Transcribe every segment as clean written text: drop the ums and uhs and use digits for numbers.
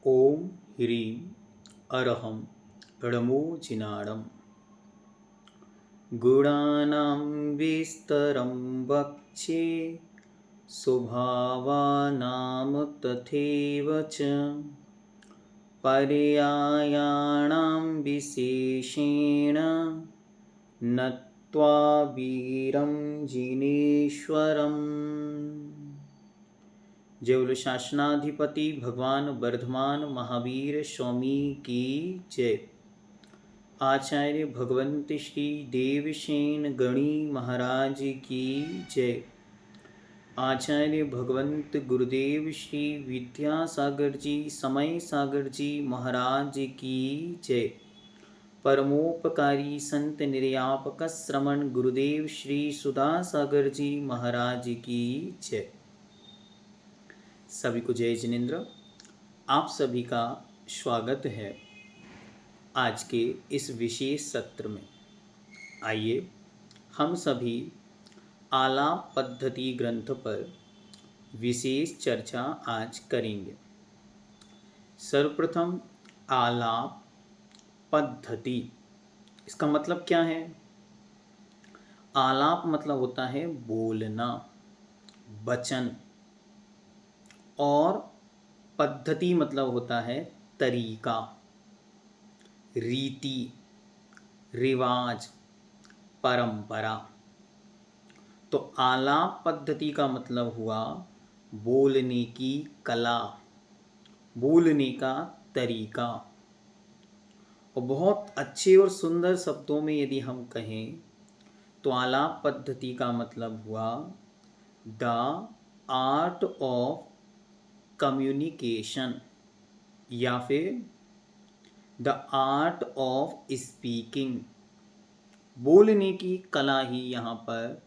ओम ह्रीं अरहं णमोजिनाणं गुणानां विस्तरं वक्ष्ये स्वभावानां तथैव च पर्यायाणां विशेषेण नत्वा वीरं जिनेश्वरम्। जय बोलो शासनाधिपति भगवान वर्धमान महावीर स्वामी की जय। आचार्य भगवंत श्री देवसेन गणी महाराज की जय। आचार्य भगवंत गुरुदेव श्री विद्यासागर जी समय सागर जी महाराज की जय। परमोपकारी संत निर्यापक श्रमण गुरुदेव श्री सुधा सागर जी महाराज की जय। सभी को जय जिनेन्द्र। आप सभी का स्वागत है आज के इस विशेष सत्र में। आइए हम सभी आलाप पद्धति ग्रंथ पर विशेष चर्चा आज करेंगे। सर्वप्रथम आलाप पद्धति, इसका मतलब क्या है? आलाप मतलब होता है बोलना, वचन, और पद्धति मतलब होता है तरीका, रीति, रिवाज, परंपरा। तो आलाप पद्धति का मतलब हुआ बोलने की कला, बोलने का तरीका। और बहुत अच्छे और सुंदर शब्दों में यदि हम कहें तो आलाप पद्धति का मतलब हुआ द आर्ट ऑफ कम्युनिकेशन या फिर द आर्ट ऑफ स्पीकिंग। बोलने की कला ही यहाँ पर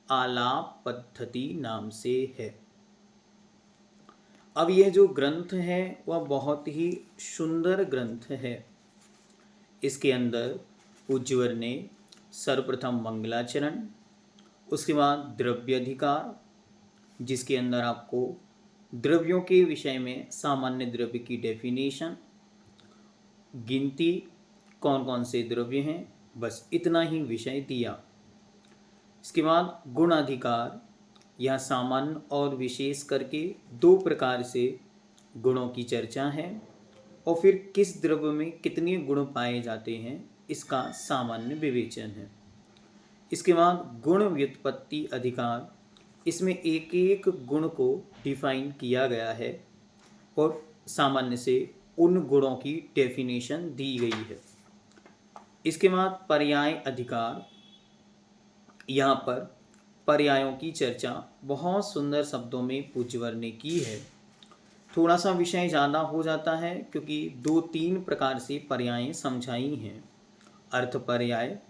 आलाप पद्धति नाम से है। अब यह जो ग्रंथ है वह बहुत ही सुंदर ग्रंथ है। इसके अंदर पूज्यवर ने सर्वप्रथम मंगलाचरण, उसके बाद द्रव्याधिकार, जिसके अंदर आपको द्रव्यों के विषय में सामान्य द्रव्य की डेफिनेशन, गिनती, कौन कौन से द्रव्य हैं, बस इतना ही विषय दिया। इसके बाद गुणाधिकार, यह सामान्य और विशेष करके दो प्रकार से गुणों की चर्चा है, और फिर किस द्रव्य में कितने गुण पाए जाते हैं इसका सामान्य विवेचन है। इसके बाद गुण व्युत्पत्ति अधिकार, इसमें एक एक गुण को डिफाइन किया गया है और सामान्य से उन गुणों की डेफिनेशन दी गई है। इसके बाद पर्याय अधिकार, यहाँ पर पर्यायों की चर्चा बहुत सुंदर शब्दों में पूज्यवर ने की है। थोड़ा सा विषय ज़्यादा हो जाता है क्योंकि 2-3 प्रकार से पर्याय समझाई हैं। अर्थ पर्याय,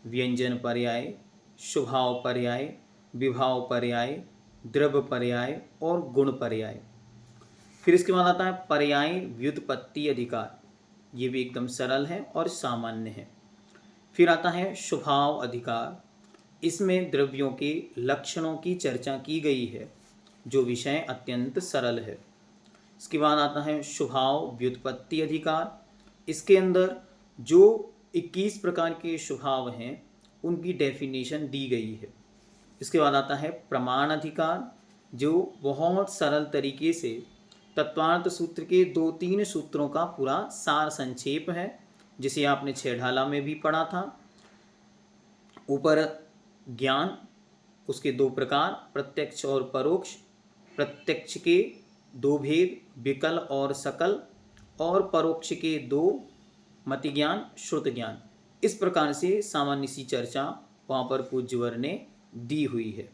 व्यंजन पर्याय, स्वभाव पर्याय, विभाव पर्याय, द्रव्य पर्याय और गुण पर्याय। फिर इसके बाद आता है पर्याय व्युत्पत्ति अधिकार, ये भी एकदम सरल है और सामान्य है। फिर आता है स्वभाव अधिकार, इसमें द्रव्यों के लक्षणों की चर्चा की गई है, जो विषय अत्यंत सरल है। इसके बाद आता है स्वभाव व्युत्पत्ति अधिकार, इसके अंदर जो 21 प्रकार के स्वभाव हैं उनकी डेफिनेशन दी गई है। इसके बाद आता है प्रमाण अधिकार, जो बहुत सरल तरीके से तत्वार्थ सूत्र के 2-3 सूत्रों का पूरा सार संक्षेप है, जिसे आपने छेढ़ाला में भी पढ़ा था। ऊपर ज्ञान, उसके 2 प्रकार, प्रत्यक्ष और परोक्ष। प्रत्यक्ष के 2 भेद, विकल और सकल, और परोक्ष के 2, मति ज्ञान, श्रुत ज्ञान। इस प्रकार से सामान्य सी चर्चा वहाँ पर पूज्यवर ने दी हुई है।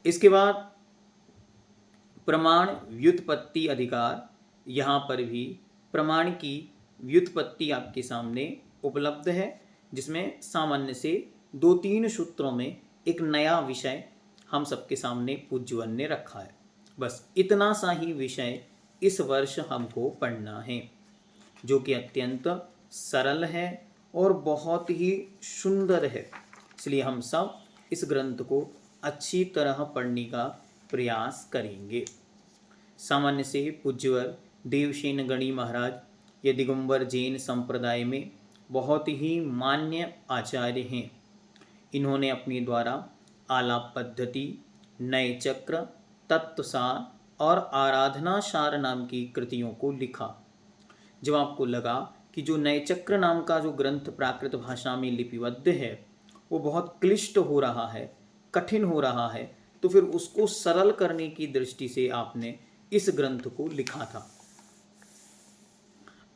इसके बाद प्रमाण व्युत्पत्ति अधिकार, यहाँ पर भी प्रमाण की व्युत्पत्ति आपके सामने उपलब्ध है, जिसमें सामान्य से 2-3 सूत्रों में एक नया विषय हम सबके सामने पूज्यवर ने रखा है। बस इतना सा ही विषय इस वर्ष हमको पढ़ना है, जो कि अत्यंत सरल है और बहुत ही सुंदर है। इसलिए हम सब इस ग्रंथ को अच्छी तरह पढ़ने का प्रयास करेंगे। सामान्य से पूज्यवर देवसेन गणी महाराज ये दिगंबर जैन संप्रदाय में बहुत ही मान्य आचार्य हैं। इन्होंने अपने द्वारा आलाप पद्धति, नए चक्र, तत्वसार और आराधना सार नाम की कृतियों को लिखा। जब आपको लगा कि जो नए चक्र नाम का जो ग्रंथ प्राकृत भाषा में लिपिबद्ध है वो बहुत क्लिष्ट हो रहा है, कठिन हो रहा है, तो फिर उसको सरल करने की दृष्टि से आपने इस ग्रंथ को लिखा था।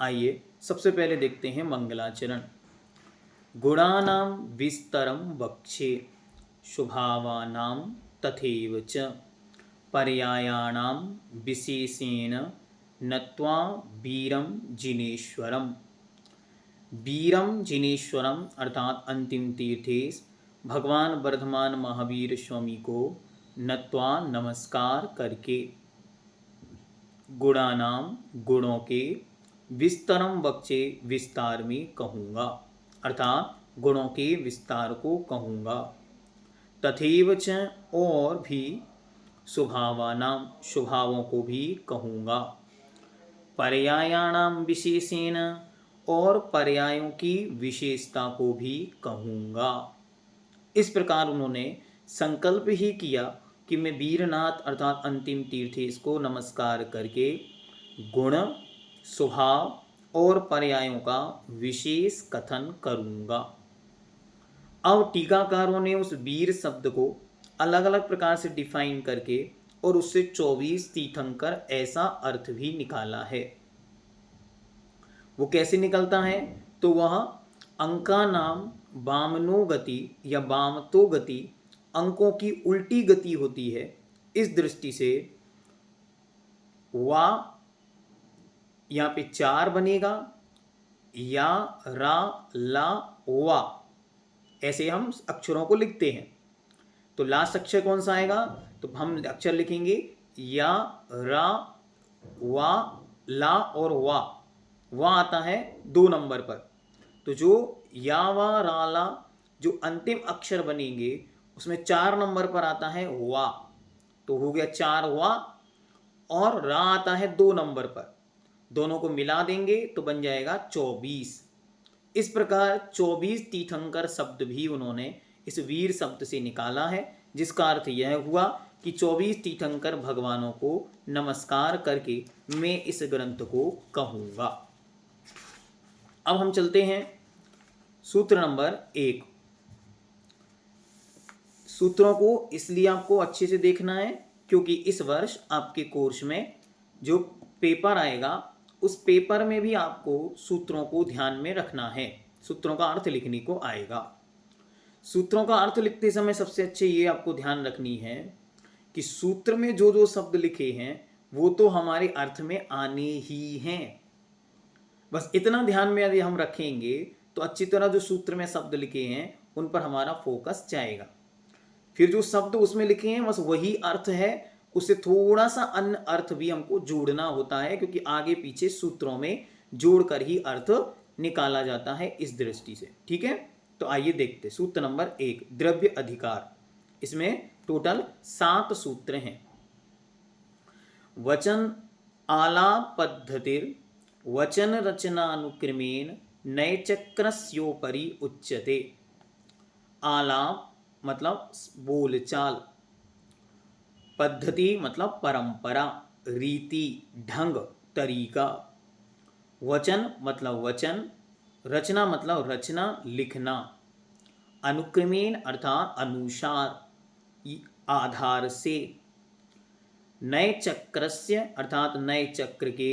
आइए सबसे पहले देखते हैं मंगलाचरण। गुणानां विस्तरं वक्षे शुभावानां तथैव च पर्यायाणां विशेषेण नत्वा वीरं जिनेश्वरम। वीरम जिनेश्वरम अर्थात अंतिम तीर्थेश भगवान वर्धमान महावीर स्वामी को नत्वा नमस्कार करके, गुणानाम गुणों के, विस्तरम वक्षे विस्तार में कहूँगा, अर्थात गुणों के विस्तार को कहूँगा, तथैव च और भी, स्वभावानाम स्वभावों को भी कहूँगा, पर्यायाणाम विशेषेण और पर्यायों की विशेषता को भी कहूँगा। इस प्रकार उन्होंने संकल्प ही किया कि मैं वीरनाथ अर्थात अंतिम तीर्थेश को नमस्कार करके गुण, स्वभाव और पर्यायों का विशेष कथन करूँगा। अब टीकाकारों ने उस वीर शब्द को अलग अलग प्रकार से डिफाइन करके और उससे 24 तीर्थंकर ऐसा अर्थ भी निकाला है। वो कैसे निकलता है? तो वह अंका नाम वामनो गति या वामतो गति, अंकों की उल्टी गति होती है। इस दृष्टि से वा यहाँ पे 4 बनेगा, या रा ला वा, ऐसे हम अक्षरों को लिखते हैं। तो लास्ट अक्षर कौन सा आएगा? तो हम अक्षर लिखेंगे या, रा, वा, ला और वा आता है 2 नंबर पर। तो जो या, वा, रा, ला जो अंतिम अक्षर बनेंगे उसमें 4 नंबर पर आता है वा, तो हो गया 4 वा, और रा आता है 2 नंबर पर, दोनों को मिला देंगे तो बन जाएगा 24। इस प्रकार 24 तीर्थंकर शब्द भी उन्होंने इस वीर शब्द से निकाला है, जिसका अर्थ यह हुआ कि 24 तीर्थंकर भगवानों को नमस्कार करके मैं इस ग्रंथ को कहूँगा। अब हम चलते हैं सूत्र नंबर 1। सूत्रों को इसलिए आपको अच्छे से देखना है क्योंकि इस वर्ष आपके कोर्स में जो पेपर आएगा उस पेपर में भी आपको सूत्रों को ध्यान में रखना है, सूत्रों का अर्थ लिखने को आएगा। सूत्रों का अर्थ लिखते समय सबसे अच्छे ये आपको ध्यान रखनी है कि सूत्र में जो जो शब्द लिखे हैं वो तो हमारे अर्थ में आने ही हैं। बस इतना ध्यान में यदि हम रखेंगे तो अच्छी तरह जो सूत्र में शब्द लिखे हैं उन पर हमारा फोकस जाएगा। फिर जो शब्द उसमें लिखे हैं बस वही अर्थ है, उससे थोड़ा सा अन्य अर्थ भी हमको जोड़ना होता है क्योंकि आगे पीछे सूत्रों में जोड़कर ही अर्थ निकाला जाता है इस दृष्टि से। ठीक है, तो आइए देखते सूत्र नंबर 1, द्रव्य अधिकार। इसमें टोटल 7 सूत्र हैं। वचन आलाप पद्धतिर वचन रचनानुक्रमेण नैचक्रस्योपरि उच्यते। आलाप मतलब बोलचाल, पद्धति मतलब परंपरा, रीति, ढंग, तरीका, वचन मतलब वचन, रचना मतलब रचना, लिखना, अनुक्रमेण अर्थात अनुसार, आधार से, नए चक्रस्य अर्थात नए चक्र के,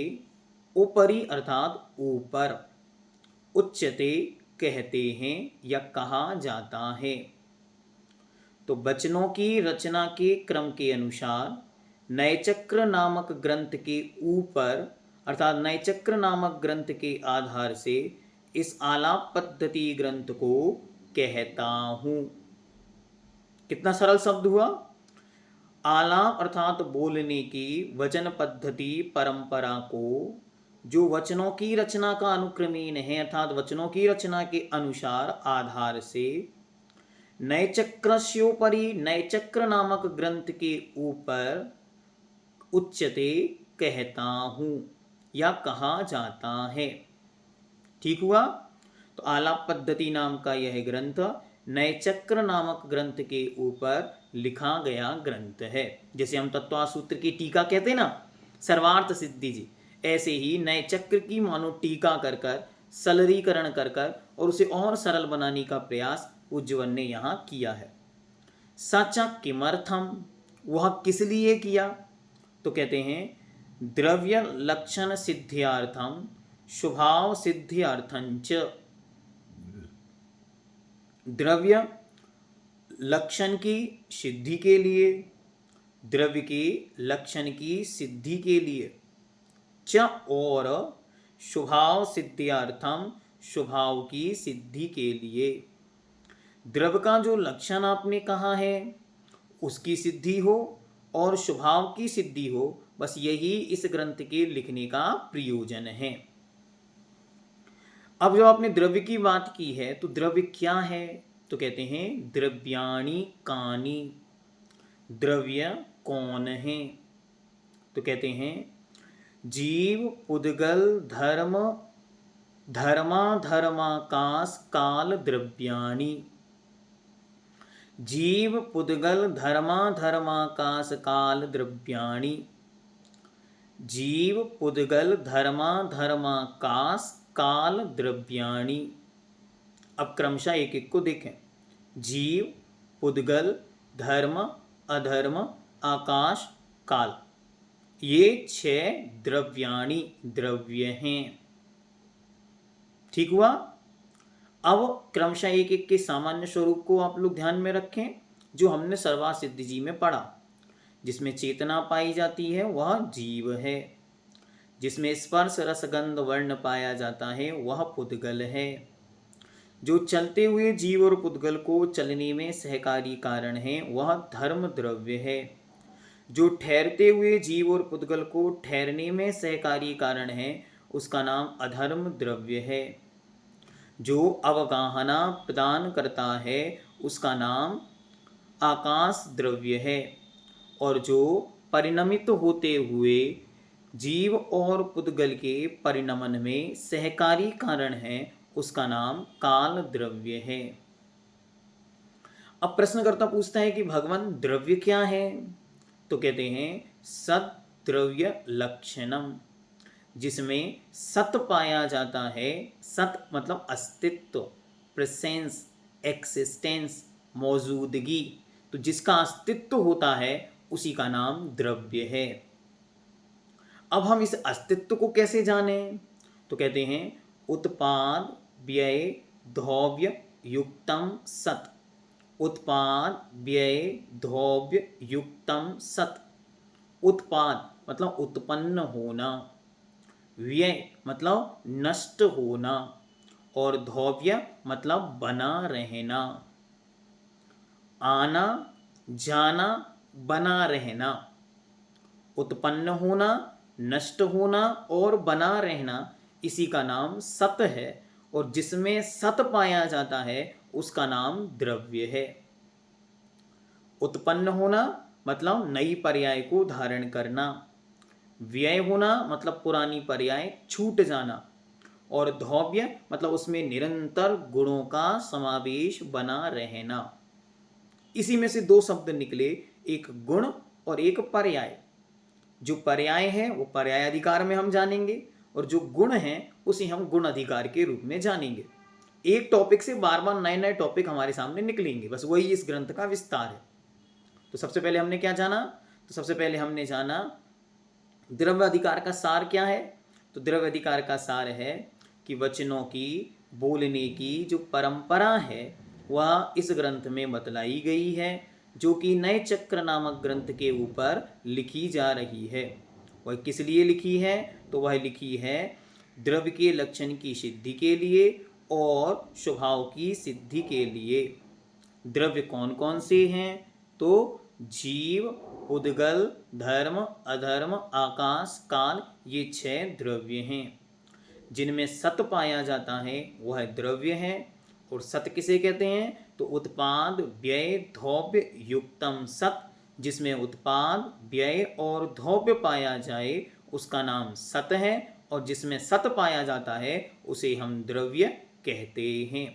ऊपरी अर्थात ऊपर, उच्यते कहते हैं या कहा जाता है। तो वचनों की रचना के क्रम के अनुसार नए चक्र नामक ग्रंथ के ऊपर अर्थात नए चक्र नामक ग्रंथ के आधार से इस आलाप पद्धति ग्रंथ को कहता हूँ। कितना सरल शब्द हुआ। आलाप अर्थात बोलने की वचन पद्धति परंपरा को जो वचनों की रचना का अनुक्रमीन है अर्थात वचनों की रचना के अनुसार आधार से नए चक्रस्योपरि नए चक्र नामक ग्रंथ के ऊपर उच्यते कहता हूँ या कहा जाता है। ठीक हुआ। तो आलाप पद्धति नाम का यह ग्रंथ नए चक्र नामक ग्रंथ के ऊपर लिखा गया ग्रंथ है। जैसे हम तत्वासूत्र की टीका कहते हैं ना, सर्वार्थ सिद्धि जी, ऐसे ही नए चक्र की मानो टीका कर कर, सरलीकरण कर कर और उसे और सरल बनाने का प्रयास उज्जवल ने यहाँ किया है। साचा किमर्थम, वह किस लिए किया? तो कहते हैं द्रव्य लक्षण सिद्ध्यार्थम स्वभाव सिद्ध्यार्थंच। द्रव्य लक्षण की सिद्धि के लिए, द्रव्य के लक्षण की सिद्धि के लिए, च और स्वभाव सिद्ध्यार्थम, स्वभाव की सिद्धि के लिए। द्रव्य का जो लक्षण आपने कहा है उसकी सिद्धि हो और स्वभाव की सिद्धि हो, बस यही इस ग्रंथ के लिखने का प्रयोजन है। अब जब आपने द्रव्य की बात की है तो द्रव्य क्या है? तो कहते हैं द्रव्याणि कानि, द्रव्य कौन है? तो कहते हैं जीव पुद्गल धर्म धर्माधर्माकाश काल द्रव्याणि। जीव पुद्गल धर्माधर्माकाश काल द्रव्याणि। जीव पुद्गल धर्माधर्माकाश काल द्रव्याणि। अब क्रमशः एक एक को देखें। जीव, पुद्गल, धर्म, अधर्म, आकाश, काल, ये 6 द्रव्याणि द्रव्य हैं। ठीक हुआ। अब क्रमशः एक एक के सामान्य स्वरूप को आप लोग ध्यान में रखें, जो हमने सर्वार्थ सिद्धि जी में पढ़ा। जिसमें चेतना पाई जाती है वह जीव है, जिसमें स्पर्श रसगंध वर्ण पाया जाता है वह पुद्गल है, जो चलते हुए जीव और पुद्गल को चलने में सहकारी कारण है वह धर्म द्रव्य है, जो ठहरते हुए जीव और पुद्गल को ठहरने में सहकारी कारण है उसका नाम अधर्म द्रव्य है, जो अवगाहना प्रदान करता है उसका नाम आकाश द्रव्य है, और जो परिणमित होते हुए जीव और पुद्गल के परिणमन में सहकारी कारण है उसका नाम काल द्रव्य है। अब प्रश्नकर्ता पूछता है कि भगवान द्रव्य क्या है? तो कहते हैं सत द्रव्य लक्षणम, जिसमें सत पाया जाता है। सत मतलब अस्तित्व, प्रेजेंस, एक्सिस्टेंस, मौजूदगी। तो जिसका अस्तित्व होता है उसी का नाम द्रव्य है। अब हम इस अस्तित्व को कैसे जानें? तो कहते हैं उत्पाद व्यय धौव्य युक्तम सत। उत्पाद व्यय धौव्य युक्तम सत। उत्पाद मतलब उत्पन्न होना, व्यय मतलब नष्ट होना, और धौव्य मतलब बना रहना। आना जाना बना रहना, उत्पन्न होना, नष्ट होना और बना रहना, इसी का नाम सत है, और जिसमें सत पाया जाता है उसका नाम द्रव्य है। उत्पन्न होना मतलब नई पर्याय को धारण करना, व्यय होना मतलब पुरानी पर्याय छूट जाना, और धौव्य मतलब उसमें निरंतर गुणों का समावेश बना रहना। इसी में से 2 शब्द निकले, एक गुण और एक पर्याय। जो पर्याय है वो पर्याय अधिकार में हम जानेंगे, और जो गुण है उसे हम गुण अधिकार के रूप में जानेंगे। एक टॉपिक से बार बार नए नए टॉपिक हमारे सामने निकलेंगे, बस वही इस ग्रंथ का विस्तार है। तो सबसे पहले हमने क्या जाना? तो सबसे पहले हमने जाना द्रव्य अधिकार का सार क्या है। तो द्रव्य अधिकार का सार है कि वचनों की, बोलने की जो परंपरा है वह इस ग्रंथ में बतलाई गई है, जो कि नए चक्र नामक ग्रंथ के ऊपर लिखी जा रही है। वह किस लिए लिखी है? तो वह लिखी है द्रव्य के लक्षण की सिद्धि के लिए और स्वभाव की सिद्धि के लिए। द्रव्य कौन कौन से हैं? तो जीव, पुद्गल, धर्म, अधर्म, आकाश, काल, ये 6 द्रव्य हैं। जिनमें सत पाया जाता है वह द्रव्य है। और सत किसे कहते हैं? तो उत्पाद व्यय धौव्य युक्तम सत, जिसमें उत्पाद व्यय और धौव्य पाया जाए उसका नाम सत है, और जिसमें सत पाया जाता है उसे हम द्रव्य कहते हैं।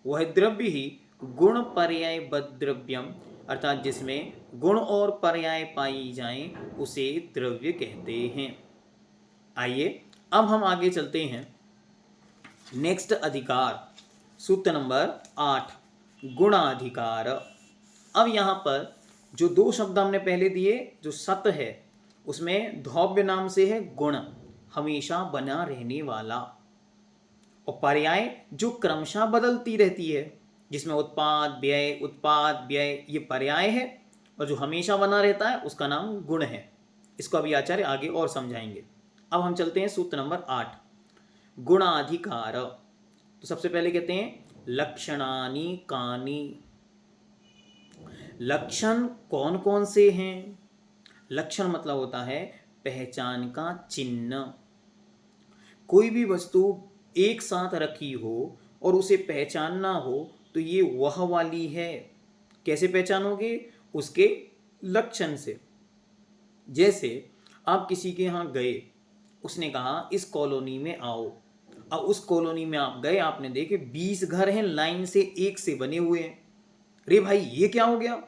वह द्रव्य ही गुण पर्यायबद्ध द्रव्यम अर्थात जिसमें गुण और पर्याय पाई जाएं उसे द्रव्य कहते हैं। आइए अब हम आगे चलते हैं। नेक्स्ट अधिकार, सूत्र नंबर 8, गुणाधिकार। अब यहाँ पर जो दो शब्द हमने पहले दिए, जो सत है उसमें धौव्य नाम से है गुण, हमेशा बना रहने वाला, और पर्याय जो क्रमशः बदलती रहती है, जिसमें उत्पाद व्यय ये पर्याय है, और जो हमेशा बना रहता है उसका नाम गुण है। इसको अभी आचार्य आगे और समझाएंगे। अब हम चलते हैं सूत्र नंबर 8, गुणाधिकार। तो सबसे पहले कहते हैं लक्षणानि कानि। लक्षण कौन कौन से हैं? लक्षण मतलब होता है पहचान का चिन्ह। कोई भी वस्तु एक साथ रखी हो और उसे पहचानना हो तो ये वह वाली है। कैसे पहचानोगे? उसके लक्षण से। जैसे आप किसी के यहाँ गए, उसने कहा इस कॉलोनी में आओ। अब उस कॉलोनी में आप गए, आपने देखे 20 घर हैं लाइन से एक से बने हुए हैं। अरे भाई ये क्या हो गया?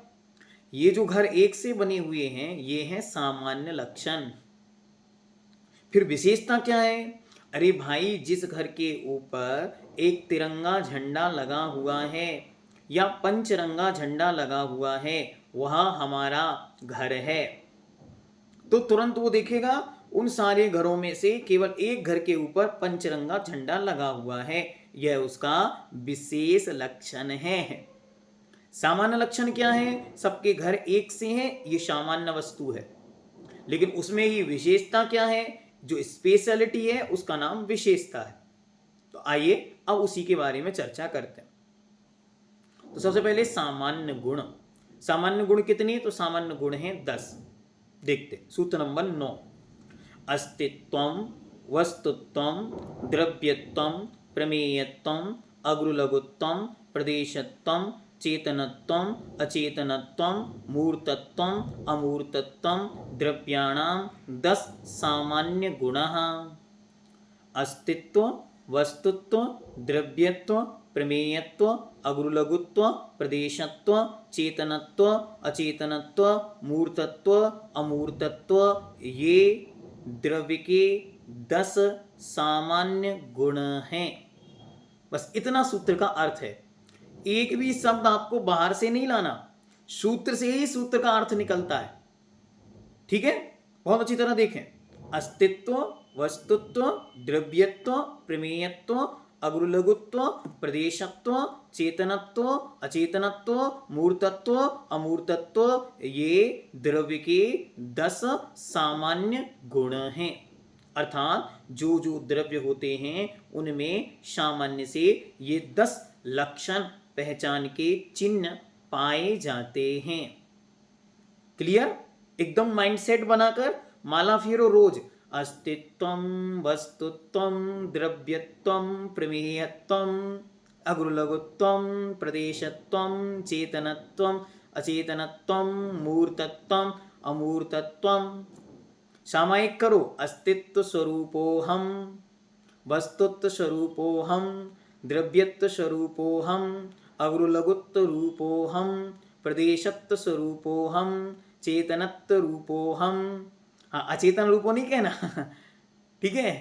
ये जो घर एक से बने हुए हैं ये है सामान्य लक्षण। फिर विशेषता क्या है? अरे भाई जिस घर के ऊपर एक तिरंगा झंडा लगा हुआ है या पंचरंगा झंडा लगा हुआ है वह हमारा घर है। तो तुरंत वो देखेगा उन सारे घरों में से केवल एक घर के ऊपर पंचरंगा झंडा लगा हुआ है, यह उसका विशेष लक्षण है। सामान्य लक्षण क्या है? सबके घर एक से हैं, ये सामान्य वस्तु है। लेकिन उसमें ही विशेषता क्या है? जो स्पेशलिटी है उसका नाम विशेषता है। तो आइए अब उसी के बारे में चर्चा करते हैं। तो सबसे पहले सामान्य गुण। सामान्य गुण कितने? तो सामान्य गुण हैं 10। देखते सूत्र नंबर 9, अस्तित्वम, वस्तुत्वम, द्रव्यत्वम, प्रमेयत्वम, अग्रुलघुत्वम, प्रदेशत्वम, चेतनत्वम, अचेतनत्वम, मूर्तत्वम, अमूर्तत्वम, द्रव्याणाम 10 सामान्य गुणाः। अस्तित्व, वस्तुत्व, द्रव्यत्व, प्रमेयत्व, अग्रुलघुत्व, प्रदेशत्व, चेतनत्व, अचेतनत्व, मूर्तत्व, अमूर्तत्व, ये द्रव्य के 10 सामान्य गुण हैं। बस इतना सूत्र का अर्थ है। एक भी शब्द आपको बाहर से नहीं लाना, सूत्र से ही सूत्र का अर्थ निकलता है। ठीक है, बहुत अच्छी तरह देखें। अस्तित्व, वस्तुत्व, द्रव्यत्व, प्रमेयत्व, अग्रुलघुत्व, प्रदेशत्व, चेतनत्व, अचेतनत्व, मूर्तत्व, अमूर्तत्व, ये द्रव्य के 10 सामान्य गुण हैं। अर्थात जो जो द्रव्य होते हैं उनमें सामान्य से ये 10 लक्षण, पहचान के चिन्ह पाए जाते हैं। क्लियर? एकदम माइंडसेट बनाकर माला फेरो रोज। अस्तित्वम, वस्तुत्वम, द्रव्यत्वम, प्रमेयत्वम, अग्रुलघुत्वम, प्रदेशत्वम, चेतनत्वम, अचेतनत्वम, मूर्तत्वम, अमूर्तत्वम। सामायिक करो। अस्तित्व स्वरूपोहम, वस्तुत्व स्वरूपोहम, द्रव्यत्व स्वरूपोहम, अग्रुलघुत्व रूपोहम, प्रदेशत्व स्वरूपोहम, चेतनत्व रूपोहम। हाँ, अचेतन रूपो नहीं कहना। ठीक है,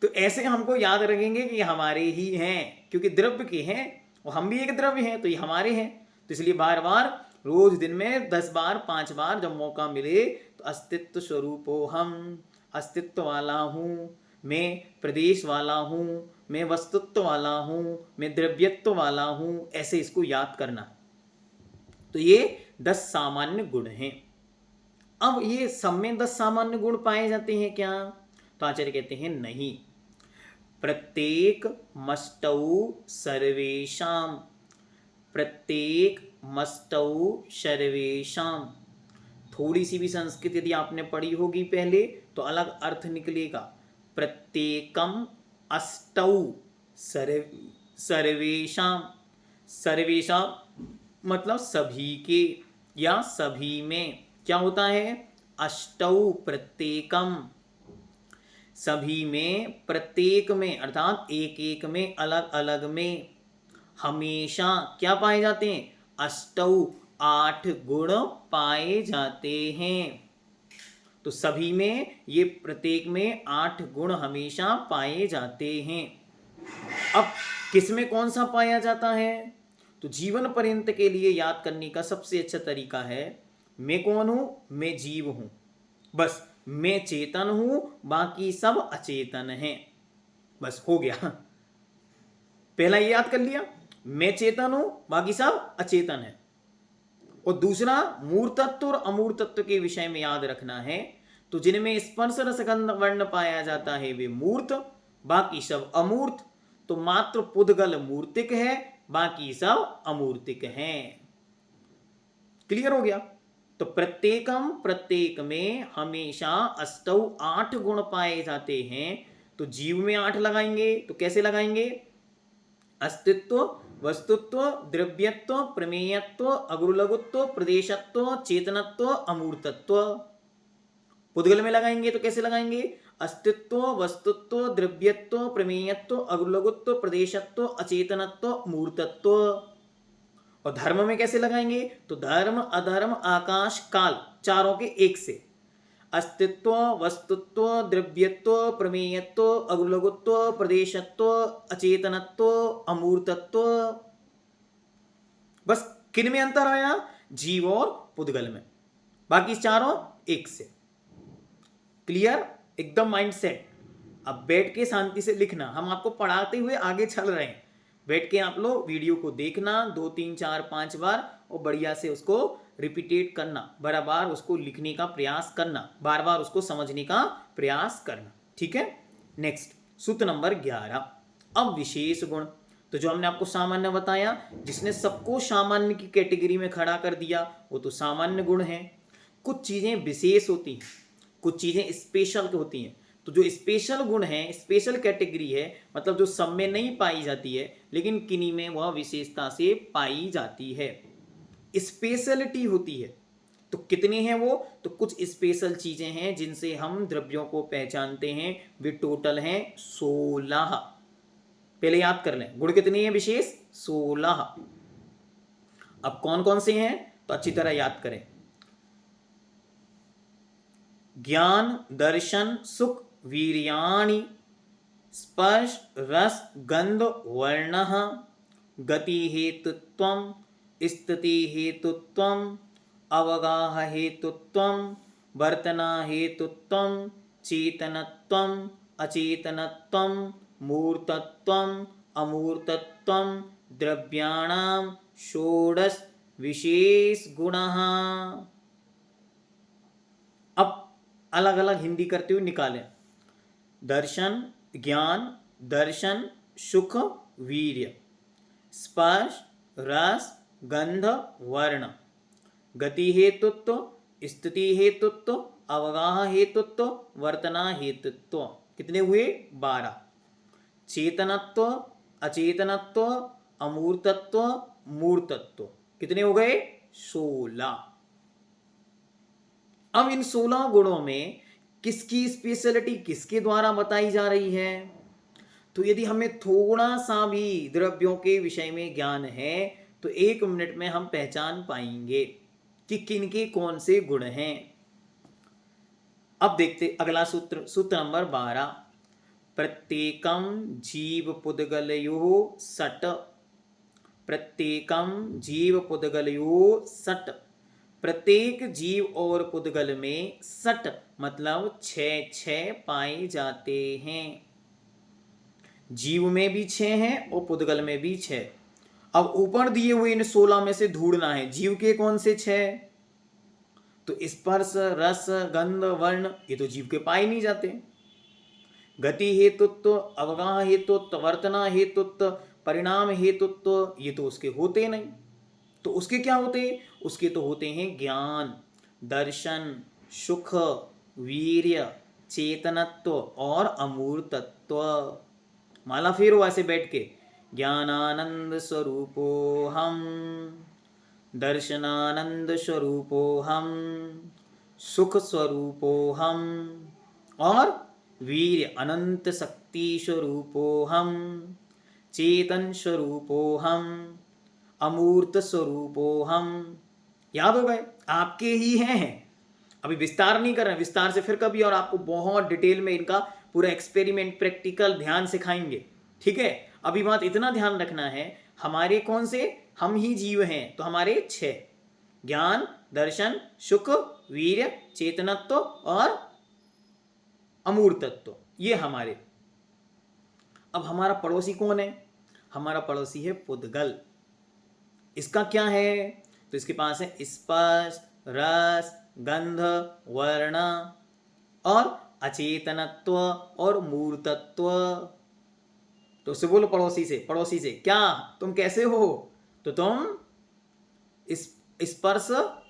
तो ऐसे हमको याद रखेंगे कि हमारे ही हैं, क्योंकि द्रव्य के हैं और हम भी एक द्रव्य हैं, तो ये हमारे हैं। तो इसलिए बार बार रोज दिन में 10 बार 5 बार जब मौका मिले तो अस्तित्व स्वरूपोहम, अस्तित्व वाला हूँ मैं, प्रदेश वाला हूँ मैं, वस्तुत्व वाला हूँ मैं, द्रव्यत्व वाला हूँ, ऐसे इसको याद करना। तो ये 10 सामान्य गुण हैं। अब ये सब में 10 सामान्य गुण पाए जाते हैं क्या? तो आचार्य कहते हैं नहीं। प्रत्येक मष्टौ सर्वेषाम, प्रत्येक मष्टौ सर्वेषाम। थोड़ी सी भी संस्कृत यदि आपने पढ़ी होगी पहले तो अलग अर्थ निकलेगा। प्रत्येकम अष्टौ सर्वेषाम, सर्वेषाम मतलब सभी के या सभी में। क्या होता है? अष्टौ प्रत्येकम, सभी में, प्रत्येक में अर्थात एक एक में, अलग अलग में, हमेशा क्या पाए जाते हैं? अष्टौ, 8 गुण पाए जाते हैं। तो सभी में, ये प्रत्येक में 8 गुण हमेशा पाए जाते हैं। अब किसमें कौन सा पाया जाता है? तो जीवन पर्यंत के लिए याद करने का सबसे अच्छा तरीका है, मैं कौन हूं? मैं जीव हूं। बस मैं चेतन हूं, बाकी सब अचेतन हैं। बस हो गया। पहला ये याद कर लिया, मैं चेतन हूं, बाकी सब अचेतन है। और दूसरा, मूर्त तत्व और अमूर्त तत्व के विषय में याद रखना है। तो जिनमें स्पर्श रसगंध वर्ण पाया जाता है वे मूर्त, बाकी सब अमूर्त। तो मात्र पुद्गल मूर्तिक है, बाकी सब अमूर्तिक हैं। क्लियर हो गया? तो प्रत्येकम, प्रत्येक में हमेशा अष्टौ, 8 गुण पाए जाते हैं। तो जीव में 8 लगाएंगे, तो कैसे लगाएंगे? अस्तित्व, वस्तुत्व, द्रव्यत्व, प्रमेयत्व, अग्रुलघुत्व, प्रदेशत्व, चेतनत्व, अमूर्तत्व। पुद्गल में लगाएंगे तो कैसे लगाएंगे? अस्तित्व, वस्तुत्व, द्रव्यत्व, प्रमेयत्व, अग्रुलघुत्व, प्रदेशत्व, अचेतनत्व, मूर्तत्व। और धर्म में कैसे लगाएंगे? तो धर्म, अधर्म, आकाश, काल, चारों के एक से। अस्तित्व, वस्तुत्व, द्रव्यत्व, प्रमेयत्व, अग्रुलघुत्व, प्रदेशत्व, अचेतनत्व, अमूर्तत्व। बस किन में अंतर आया? जीव और पुद्गल में, बाकी चारों एक से। क्लियर? एकदम माइंड सेट। अब बैठ के शांति से लिखना, हम आपको पढ़ाते हुए आगे चल रहे हैं। बैठ के आप लोग वीडियो को देखना 2 3 4 5 बार और बढ़िया से उसको रिपीटेट करना, बार उसको लिखने का प्रयास करना, बार बार उसको समझने का प्रयास करना। ठीक है? नेक्स्ट, सूत्र नंबर 11। अब विशेष गुण। तो जो हमने आपको सामान्य बताया, जिसने सबको सामान्य की कैटेगरी में खड़ा कर दिया, वो तो सामान्य गुण है। कुछ चीजें विशेष होती हैं, कुछ चीजें स्पेशल होती हैं। तो जो स्पेशल गुण है, स्पेशल कैटेगरी है, मतलब जो सब में नहीं पाई जाती है, लेकिन किन्हीं में वह विशेषता से पाई जाती है, स्पेशलिटी होती है। तो कितने हैं वो? तो कुछ स्पेशल चीजें हैं जिनसे हम द्रव्यों को पहचानते हैं, वे टोटल हैं 16। पहले याद कर लें, गुण कितने हैं विशेष? 16। अब कौन कौन से हैं तो अच्छी तरह याद करें। ज्ञान, दर्शन, सुख, वीर्याणि, स्पर्श, रस, गंध, वर्ण, गति हेतुत्वम, स्थिति हेतुत्वम, अवगाह हेतुत्वम, वर्तना हेतुत्वम, चेतनत्वम, अचेतनत्वम, मूर्तत्वम, अमूर्तत्वम, द्रव्याणाम षोडश विशेष गुणः। अब अलग अलग हिंदी करते हुए निकालें। दर्शन, ज्ञान, दर्शन, सुख, वीर्य, स्पर्श, रस, गंध, वर्ण, गति हेतुत्व, स्थिति हेतुत्व, अवगाह हेतुत्व, वर्तना हेतुत्व। कितने हुए? 12। चेतनत्व, अचेतनत्व, अमूर्तत्व, मूर्तत्व, कितने हो गए? 16। अब इन 16 गुणों में किसकी स्पेशलिटी किसके द्वारा बताई जा रही है? तो यदि हमें थोड़ा सा भी द्रव्यों के विषय में ज्ञान है तो 1 मिनट में हम पहचान पाएंगे कि किनके कौन से गुण हैं। अब देखते अगला सूत्र, सूत्र नंबर 12। प्रत्येकम जीव पुद्गलयोः सट, प्रत्येकम जीव पुद्गलयोः सट। प्रत्येक जीव और पुद्गल में सट मतलब 6 पाए जाते हैं। जीव में भी 6 हैं और पुद्गल में भी 6। अब ऊपर दिए हुए इन 16 में से ढूंढना है जीव के कौन से 6। तो स्पर्श, रस, गंध, वर्ण, ये तो जीव के पाए नहीं जाते। गति हेतुत्व, अवगाह हेतुत्व, वर्तना हेतुत्व, परिणाम हेतुत्व, ये तो उसके होते नहीं। तो उसके क्या होते? उसके तो होते हैं ज्ञान, दर्शन, सुख, वीर्य, चेतनत्व और अमूर्तत्व। माला फेरो ऐसे बैठ के। ज्ञानानंद स्वरूपो हम, दर्शनानंद स्वरूपो हम, सुख स्वरूपो हम और वीर्य अनंत शक्ति स्वरूपोहम, चेतन स्वरूपोहम, अमूर्त स्वरूपोहम। याद हो गए, आपके ही हैं। अभी विस्तार नहीं कर रहे, विस्तार से फिर कभी और आपको बहुत डिटेल में इनका पूरा एक्सपेरिमेंट प्रैक्टिकल ध्यान सिखाएंगे। ठीक है, अभी बात इतना ध्यान रखना है, हमारे कौन से, हम ही जीव हैं, तो हमारे 6 ज्ञान, दर्शन, सुख, वीर्य, चेतनत्व और अमूर्तत्व, ये हमारे। अब हमारा पड़ोसी कौन है? हमारा पड़ोसी है पुद्गल। इसका क्या है? तो इसके पास है स्पर्श, रस, गंध, वर्ण और अचेतनत्व और मूर्तत्व। तो उससे बोलो पड़ोसी से, पड़ोसी से, क्या तुम कैसे हो? तो तुम स्पर्श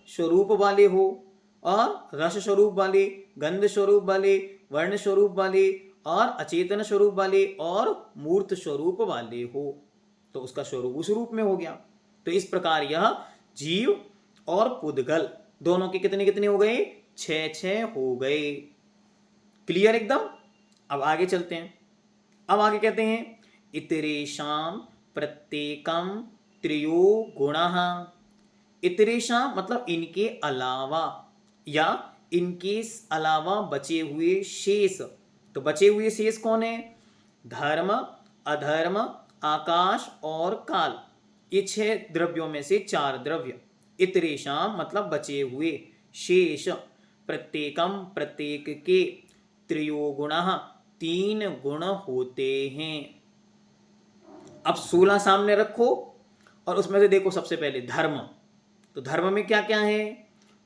स्वरूप वाले हो और रस स्वरूप वाले, गंध स्वरूप वाले, वर्ण स्वरूप वाले और अचेतन स्वरूप वाले और मूर्त स्वरूप वाले हो। तो उसका स्वरूप उस रूप में हो गया। तो इस प्रकार यह जीव और पुद्गल दोनों के कितने कितने हो गए? 6 हो गए। क्लियर एकदम? अब आगे चलते हैं। अब आगे कहते हैं इतरेषाम प्रत्येकम त्रियो गुणः। इतरेषाम मतलब इनके अलावा या इनके अलावा बचे हुए शेष। तो बचे हुए शेष कौन है? धर्म, अधर्म, आकाश और काल। ये 6 द्रव्यों में से 4 द्रव्य। इतरेषाम मतलब बचे हुए, शेष प्रत्येकम प्रत्येक के, त्रियो गुणः 3 गुण होते हैं। अब 16 सामने रखो और उसमें से देखो सबसे पहले धर्म। तो धर्म में क्या क्या है?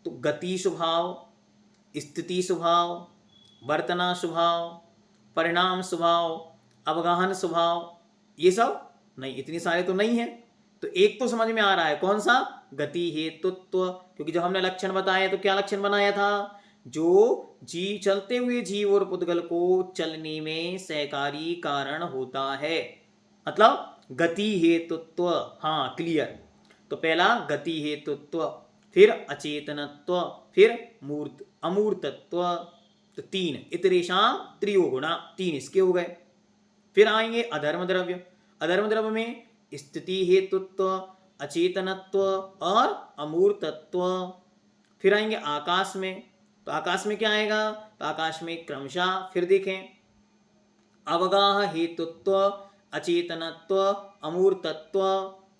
तो गति स्वभाव, स्थिति स्वभाव, वर्तना स्वभाव, परिणाम स्वभाव, अवगाहन स्वभाव। ये सब नहीं, इतनी सारे तो नहीं है। तो एक तो समझ में आ रहा है, कौन सा? गति हेतुत्व। क्योंकि जब हमने लक्षण बताया तो क्या लक्षण बनाया था? जो जीव, चलते हुए जीव और पुद्गल को चलने में सहकारी कारण होता है, मतलब गति हेतुत्व। हाँ क्लियर। तो पहला गति हेतुत्व, फिर अचेतनत्व, फिर अमूर्तत्व। तो 3 इतरेषाम त्रियो गुणा, 3 इसके हो गए। फिर आएंगे अधर्म द्रव्य। अधर्म द्रव्य में स्थिति हेतुत्व, अचेतनत्व और अमूर्तत्व। फिर आएंगे आकाश में। तो आकाश में क्या आएगा? तो आकाश में क्रमशः फिर देखें, अवगाह हेतुत्व, अचेतनत्व, अमूर्तत्व।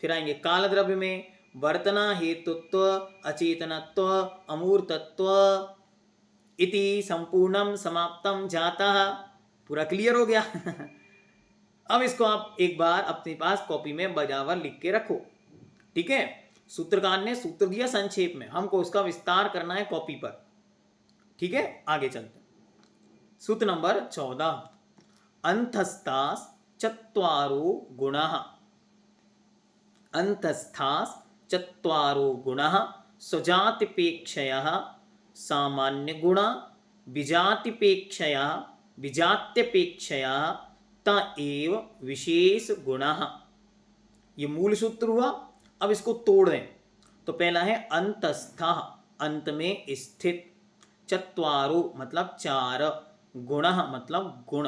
फिर आएंगे काल द्रव्य में, वर्तना हेतुत्व, अचेतनत्व, अमूर्तत्व। इति संपूर्णम समाप्तम जातः। पूरा क्लियर हो गया। अब इसको आप एक बार अपने पास कॉपी में बराबर लिख के रखो। ठीक है, सूत्रकार ने सूत्र दिया संक्षेप में, हमको उसका विस्तार करना है कॉपी पर। ठीक है, आगे चलते हैं। सूत्र नंबर 14, अंतस्तास चत्वारो गुणः। अंतस्थास चत्वारो गुणः स्वजातिपेक्षयः सामान्य गुण, विजातिपेक्षयः विजात्यपेक्षयः त एव विशेष गुणः। ये मूल सूत्र हुआ। अब इसको तोड़ दें। तो पहला है अंतस्थः, अंत में स्थित, चत्वारो मतलब 4, गुणः मतलब गुण,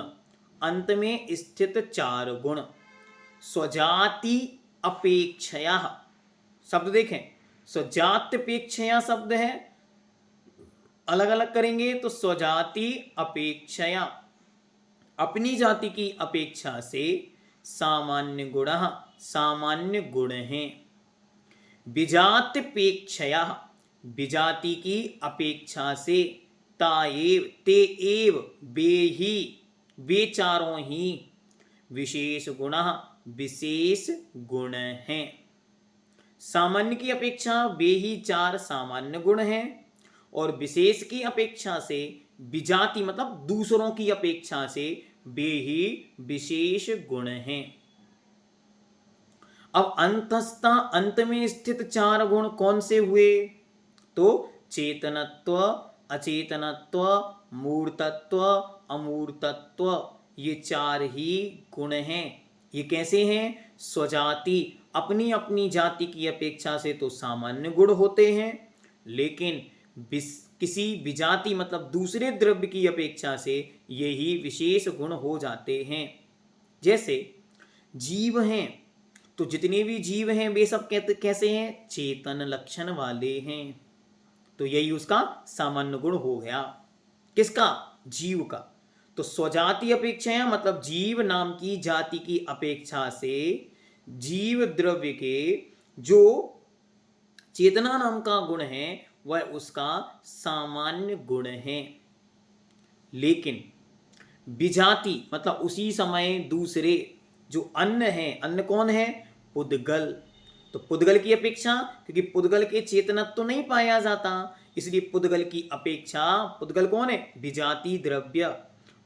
अंत में स्थित 4 गुण। स्वजाति अपेक्षया, शब्द देखें, स्वजात्यपेक्षया शब्द है, अलग अलग करेंगे तो स्वजाति अपेक्षया, अपनी जाति की अपेक्षा से, सामान्य गुण, सामान्य गुण हैं। विजात्यपेक्षया, विजाति की अपेक्षा से, ताएव ते एव वे ही, वे चारों ही, विशेष गुण विशेष गुण हैं। सामान्य की अपेक्षा वे ही 4 सामान्य गुण हैं और विशेष की अपेक्षा से, विजाति मतलब दूसरों की अपेक्षा से, वे ही विशेष गुण हैं। अब अंतस्था, अंत में स्थित 4 गुण कौन से हुए? तो चेतनत्व, अचेतनत्व, मूर्तत्व, अमूर्तत्व, ये 4 ही गुण हैं। ये कैसे हैं? स्वजाति, अपनी अपनी जाति की अपेक्षा से तो सामान्य गुण होते हैं, लेकिन किसी विजाति मतलब दूसरे द्रव्य की अपेक्षा से यही विशेष गुण हो जाते हैं। जैसे जीव हैं, तो जितने भी जीव हैं वे सब कैसे हैं? चेतन लक्षण वाले हैं। तो यही उसका सामान्य गुण हो गया। किसका? जीव का। तो स्वजाति अपेक्षा मतलब जीव नाम की जाति की अपेक्षा से जीव द्रव्य के जो चेतना नाम का गुण है वह उसका सामान्य गुण है। लेकिन विजाति मतलब उसी समय दूसरे जो अन्न है, अन्न कौन है? पुद्गल। तो पुद्गल की अपेक्षा, क्योंकि पुद्गल के चेतनत्व तो नहीं पाया जाता, इसलिए पुद्गल की अपेक्षा, पुद्गल कौन है? विजाति द्रव्य।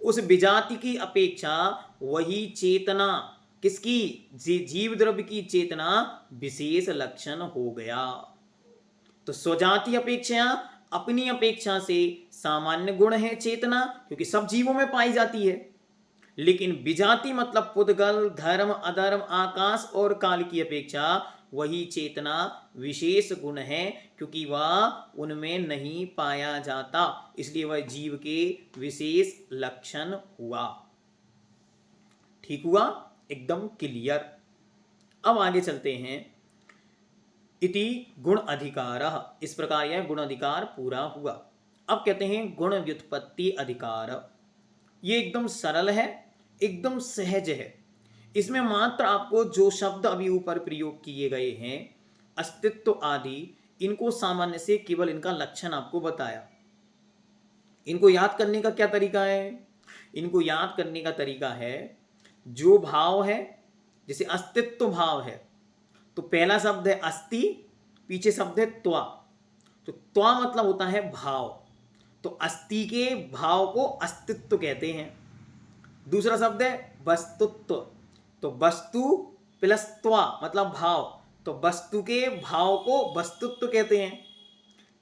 उस विजाति की अपेक्षा वही चेतना किसकी? जीव द्रव्य की चेतना विशेष लक्षण हो गया। तो स्वजाति अपेक्षा अपनी अपेक्षा से सामान्य गुण है चेतना, क्योंकि सब जीवों में पाई जाती है। लेकिन विजाति मतलब पुद्गल, धर्म, अधर्म, आकाश और काल की अपेक्षा वही चेतना विशेष गुण है, क्योंकि वह उनमें नहीं पाया जाता, इसलिए वह जीव के विशेष लक्षण हुआ। ठीक हुआ? एकदम क्लियर। अब आगे चलते हैं। इति गुण अधिकार, इस प्रकार यह गुण अधिकार पूरा हुआ। अब कहते हैं गुण व्युत्पत्ति अधिकार। ये एकदम सरल है, एकदम सहज है। इसमें मात्र आपको जो शब्द अभी ऊपर प्रयोग किए गए हैं, अस्तित्व आदि, इनको सामान्य से केवल इनका लक्षण आपको बताया। इनको याद करने का क्या तरीका है? इनको याद करने का तरीका है, जो भाव है, जैसे अस्तित्व भाव है, तो पहला शब्द है अस्ति, पीछे शब्द है त्वा। तो त्वा मतलब होता है भाव, तो अस्ति के भाव को अस्तित्व कहते हैं। दूसरा शब्द है वस्तुत्व, तो वस्तु प्लस त्वा मतलब भाव, तो वस्तु के भाव को वस्तुत्व कहते हैं।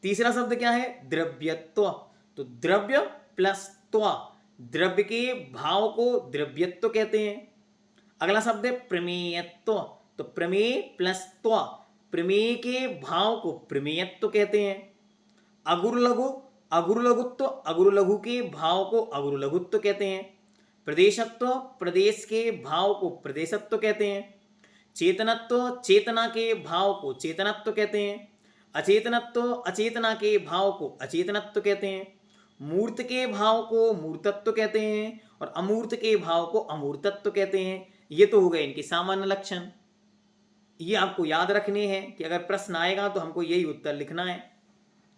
तीसरा शब्द क्या है? द्रव्यत्व, तो द्रव्य प्लस त्वा, द्रव्य के भाव को द्रव्यत्व कहते हैं। अगला शब्द है प्रमेयत्व, तो प्रमेय प्लस त्वा, प्रमेय के भाव को प्रमेयत्व कहते हैं। अगुरुलघु, अगुरुलघुत्व, अगुरुलघु के भाव को अगुरुलघुत्व कहते हैं। प्रदेशत्व, प्रदेश के भाव को प्रदेशत्व कहते हैं। चेतनत्व, चेतना के भाव को चेतनत्व कहते हैं। अचेतनत्व, अचेतना के भाव को अचेतनत्व कहते हैं। मूर्त के भाव को मूर्तत्व कहते हैं और अमूर्त के भाव को अमूर्तत्व कहते हैं। ये तो हो गए इनके सामान्य लक्षण। ये आपको याद रखने हैं कि अगर प्रश्न आएगा तो हमको यही उत्तर लिखना है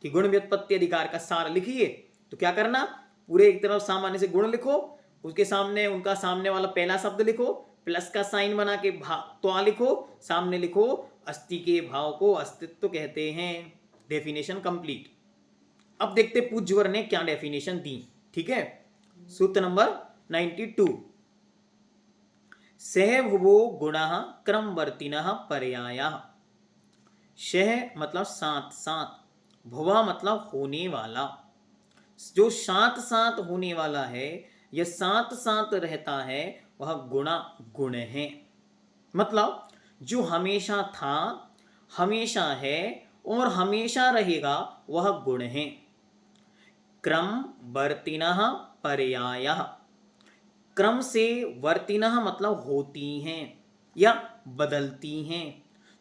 कि गुण व्युत्पत्ति अधिकार का सार लिखिए, तो क्या करना? पूरे एक तरफ सामान्य से गुण लिखो, उसके सामने उनका सामने वाला पहला शब्द लिखो, प्लस का साइन बना के त्वा लिखो, सामने लिखो अस्ति के भाव को अस्तित्व कहते हैं। Definition complete. अब देखते पूज्यवर ने क्या डेफिनेशन दी। ठीक है, सूत्र नंबर 92। सह भुवो गुणः क्रमवर्तिनः पर्यायः। सह मतलब साथ साथ, भुवा मतलब होने वाला, जो साथ साथ होने वाला है या साथ साथ रहता है वह गुणा गुण है। मतलब जो हमेशा था, हमेशा है और हमेशा रहेगा वह गुण है। क्रम वर्तिनः पर्यायः, क्रम से वर्तिनः मतलब होती हैं या बदलती हैं।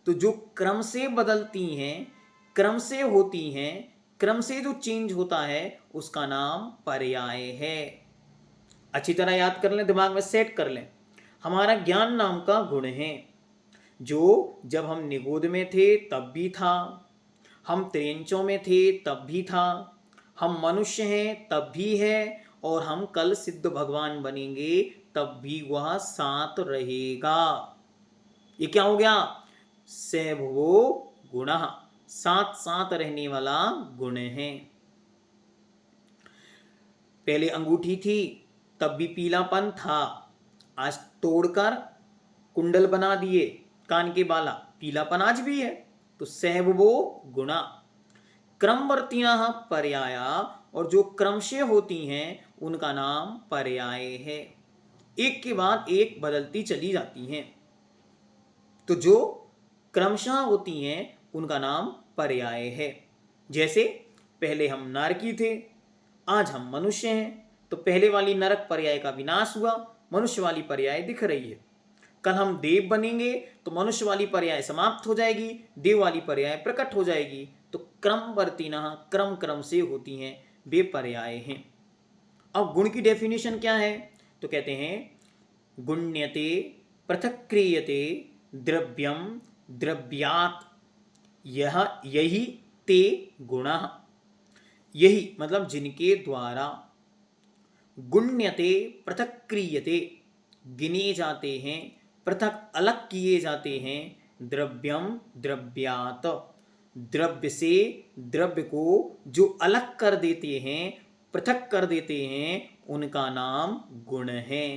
तो जो क्रम से बदलती हैं, क्रम से होती हैं, क्रम से जो चेंज होता है उसका नाम पर्याय है। अच्छी तरह याद कर लें, दिमाग में सेट कर लें। हमारा ज्ञान नाम का गुण है, जो जब हम निगोद में थे तब भी था, हम त्रेंचों में थे तब भी था, हम मनुष्य हैं तब भी है, और हम कल सिद्ध भगवान बनेंगे तब भी वह साथ रहेगा। ये क्या हो गया? सैभवो गुणः, साथ साथ रहने वाला गुण है। पहले अंगूठी थी तब भी पीलापन था, आज तोड़कर कुंडल बना दिए कान के बाला, पीलापन आज भी है। तो सहभवो गुणा। क्रमवर्तिनः पर्याया, और जो क्रम से होती हैं उनका नाम पर्याय है। एक के बाद एक बदलती चली जाती हैं, तो जो क्रमशः होती हैं उनका नाम पर्याय है। जैसे पहले हम नारकी थे, आज हम मनुष्य हैं। तो पहले वाली नरक पर्याय का विनाश हुआ, मनुष्य वाली पर्याय दिख रही है। कल हम देव बनेंगे तो मनुष्य वाली पर्याय समाप्त हो जाएगी, देव वाली पर्याय प्रकट हो जाएगी। तो क्रमवर्तीनः क्रम क्रम से होती हैं वे पर्याय हैं। अब गुण की डेफिनेशन क्या है? तो कहते हैं गुण्यते पृथक क्रियते द्रव्यम द्रव्यात् यह यही ते गुणः। यही मतलब जिनके द्वारा गुण्यते पृथक क्रियते गिने जाते हैं, पृथक अलग किए जाते हैं, द्रव्यम द्रव्यात् द्रव्य से द्रव्य को जो अलग कर देते हैं, पृथक कर देते हैं, उनका नाम गुण है।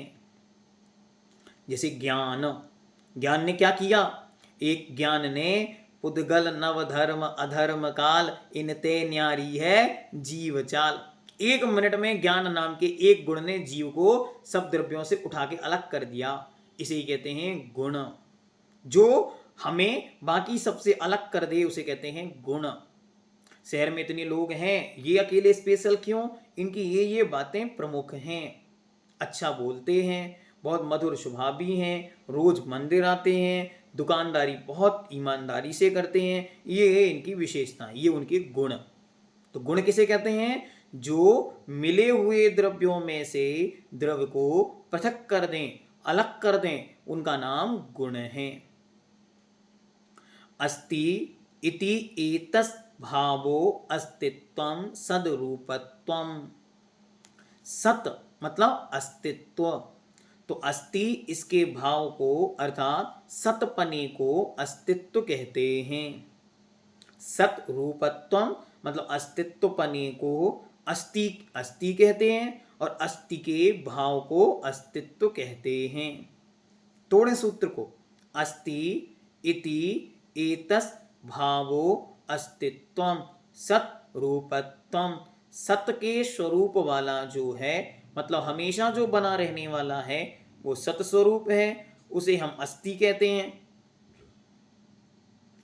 जैसे ज्ञान, ज्ञान ने क्या किया? एक ज्ञान ने पुद्गल नव धर्म अधर्म काल इनते न्यारी है जीव चाल। 1 मिनट में ज्ञान नाम के एक गुण ने जीव को सब द्रव्यों से उठा के अलग कर दिया। इसे कहते हैं गुण। जो हमें बाकी सबसे अलग कर दे उसे कहते हैं गुण। शहर में इतने लोग हैं, ये अकेले स्पेशल क्यों? इनकी ये बातें प्रमुख हैं। अच्छा बोलते हैं, बहुत मधुर स्वभावी हैं, रोज मंदिर आते हैं, दुकानदारी बहुत ईमानदारी से करते हैं, ये है इनकी विशेषता, ये उनके गुण। तो गुण किसे कहते हैं? जो मिले हुए द्रव्यों में से द्रव्य को पृथक कर दें, अलग कर दें, उनका नाम गुण है। अस्ति इति एतस् भावो अस्तित्वम सदरूपत्वम। सत मतलब अस्तित्व, तो अस्ति इसके भाव को अर्थात सतपने को अस्तित्व कहते हैं। सत रूपत्वम मतलब अस्तित्वपने को अस्ति अस्ति कहते हैं, और अस्ति के भाव को अस्तित्व कहते हैं। तोड़े सूत्र को, अस्ति इति एतस् भावो अस्तित्वम सत रूपत्वम। सत के स्वरूप वाला जो है, मतलब हमेशा जो बना रहने वाला है, वो सत स्वरूप है, उसे हम अस्ति कहते हैं।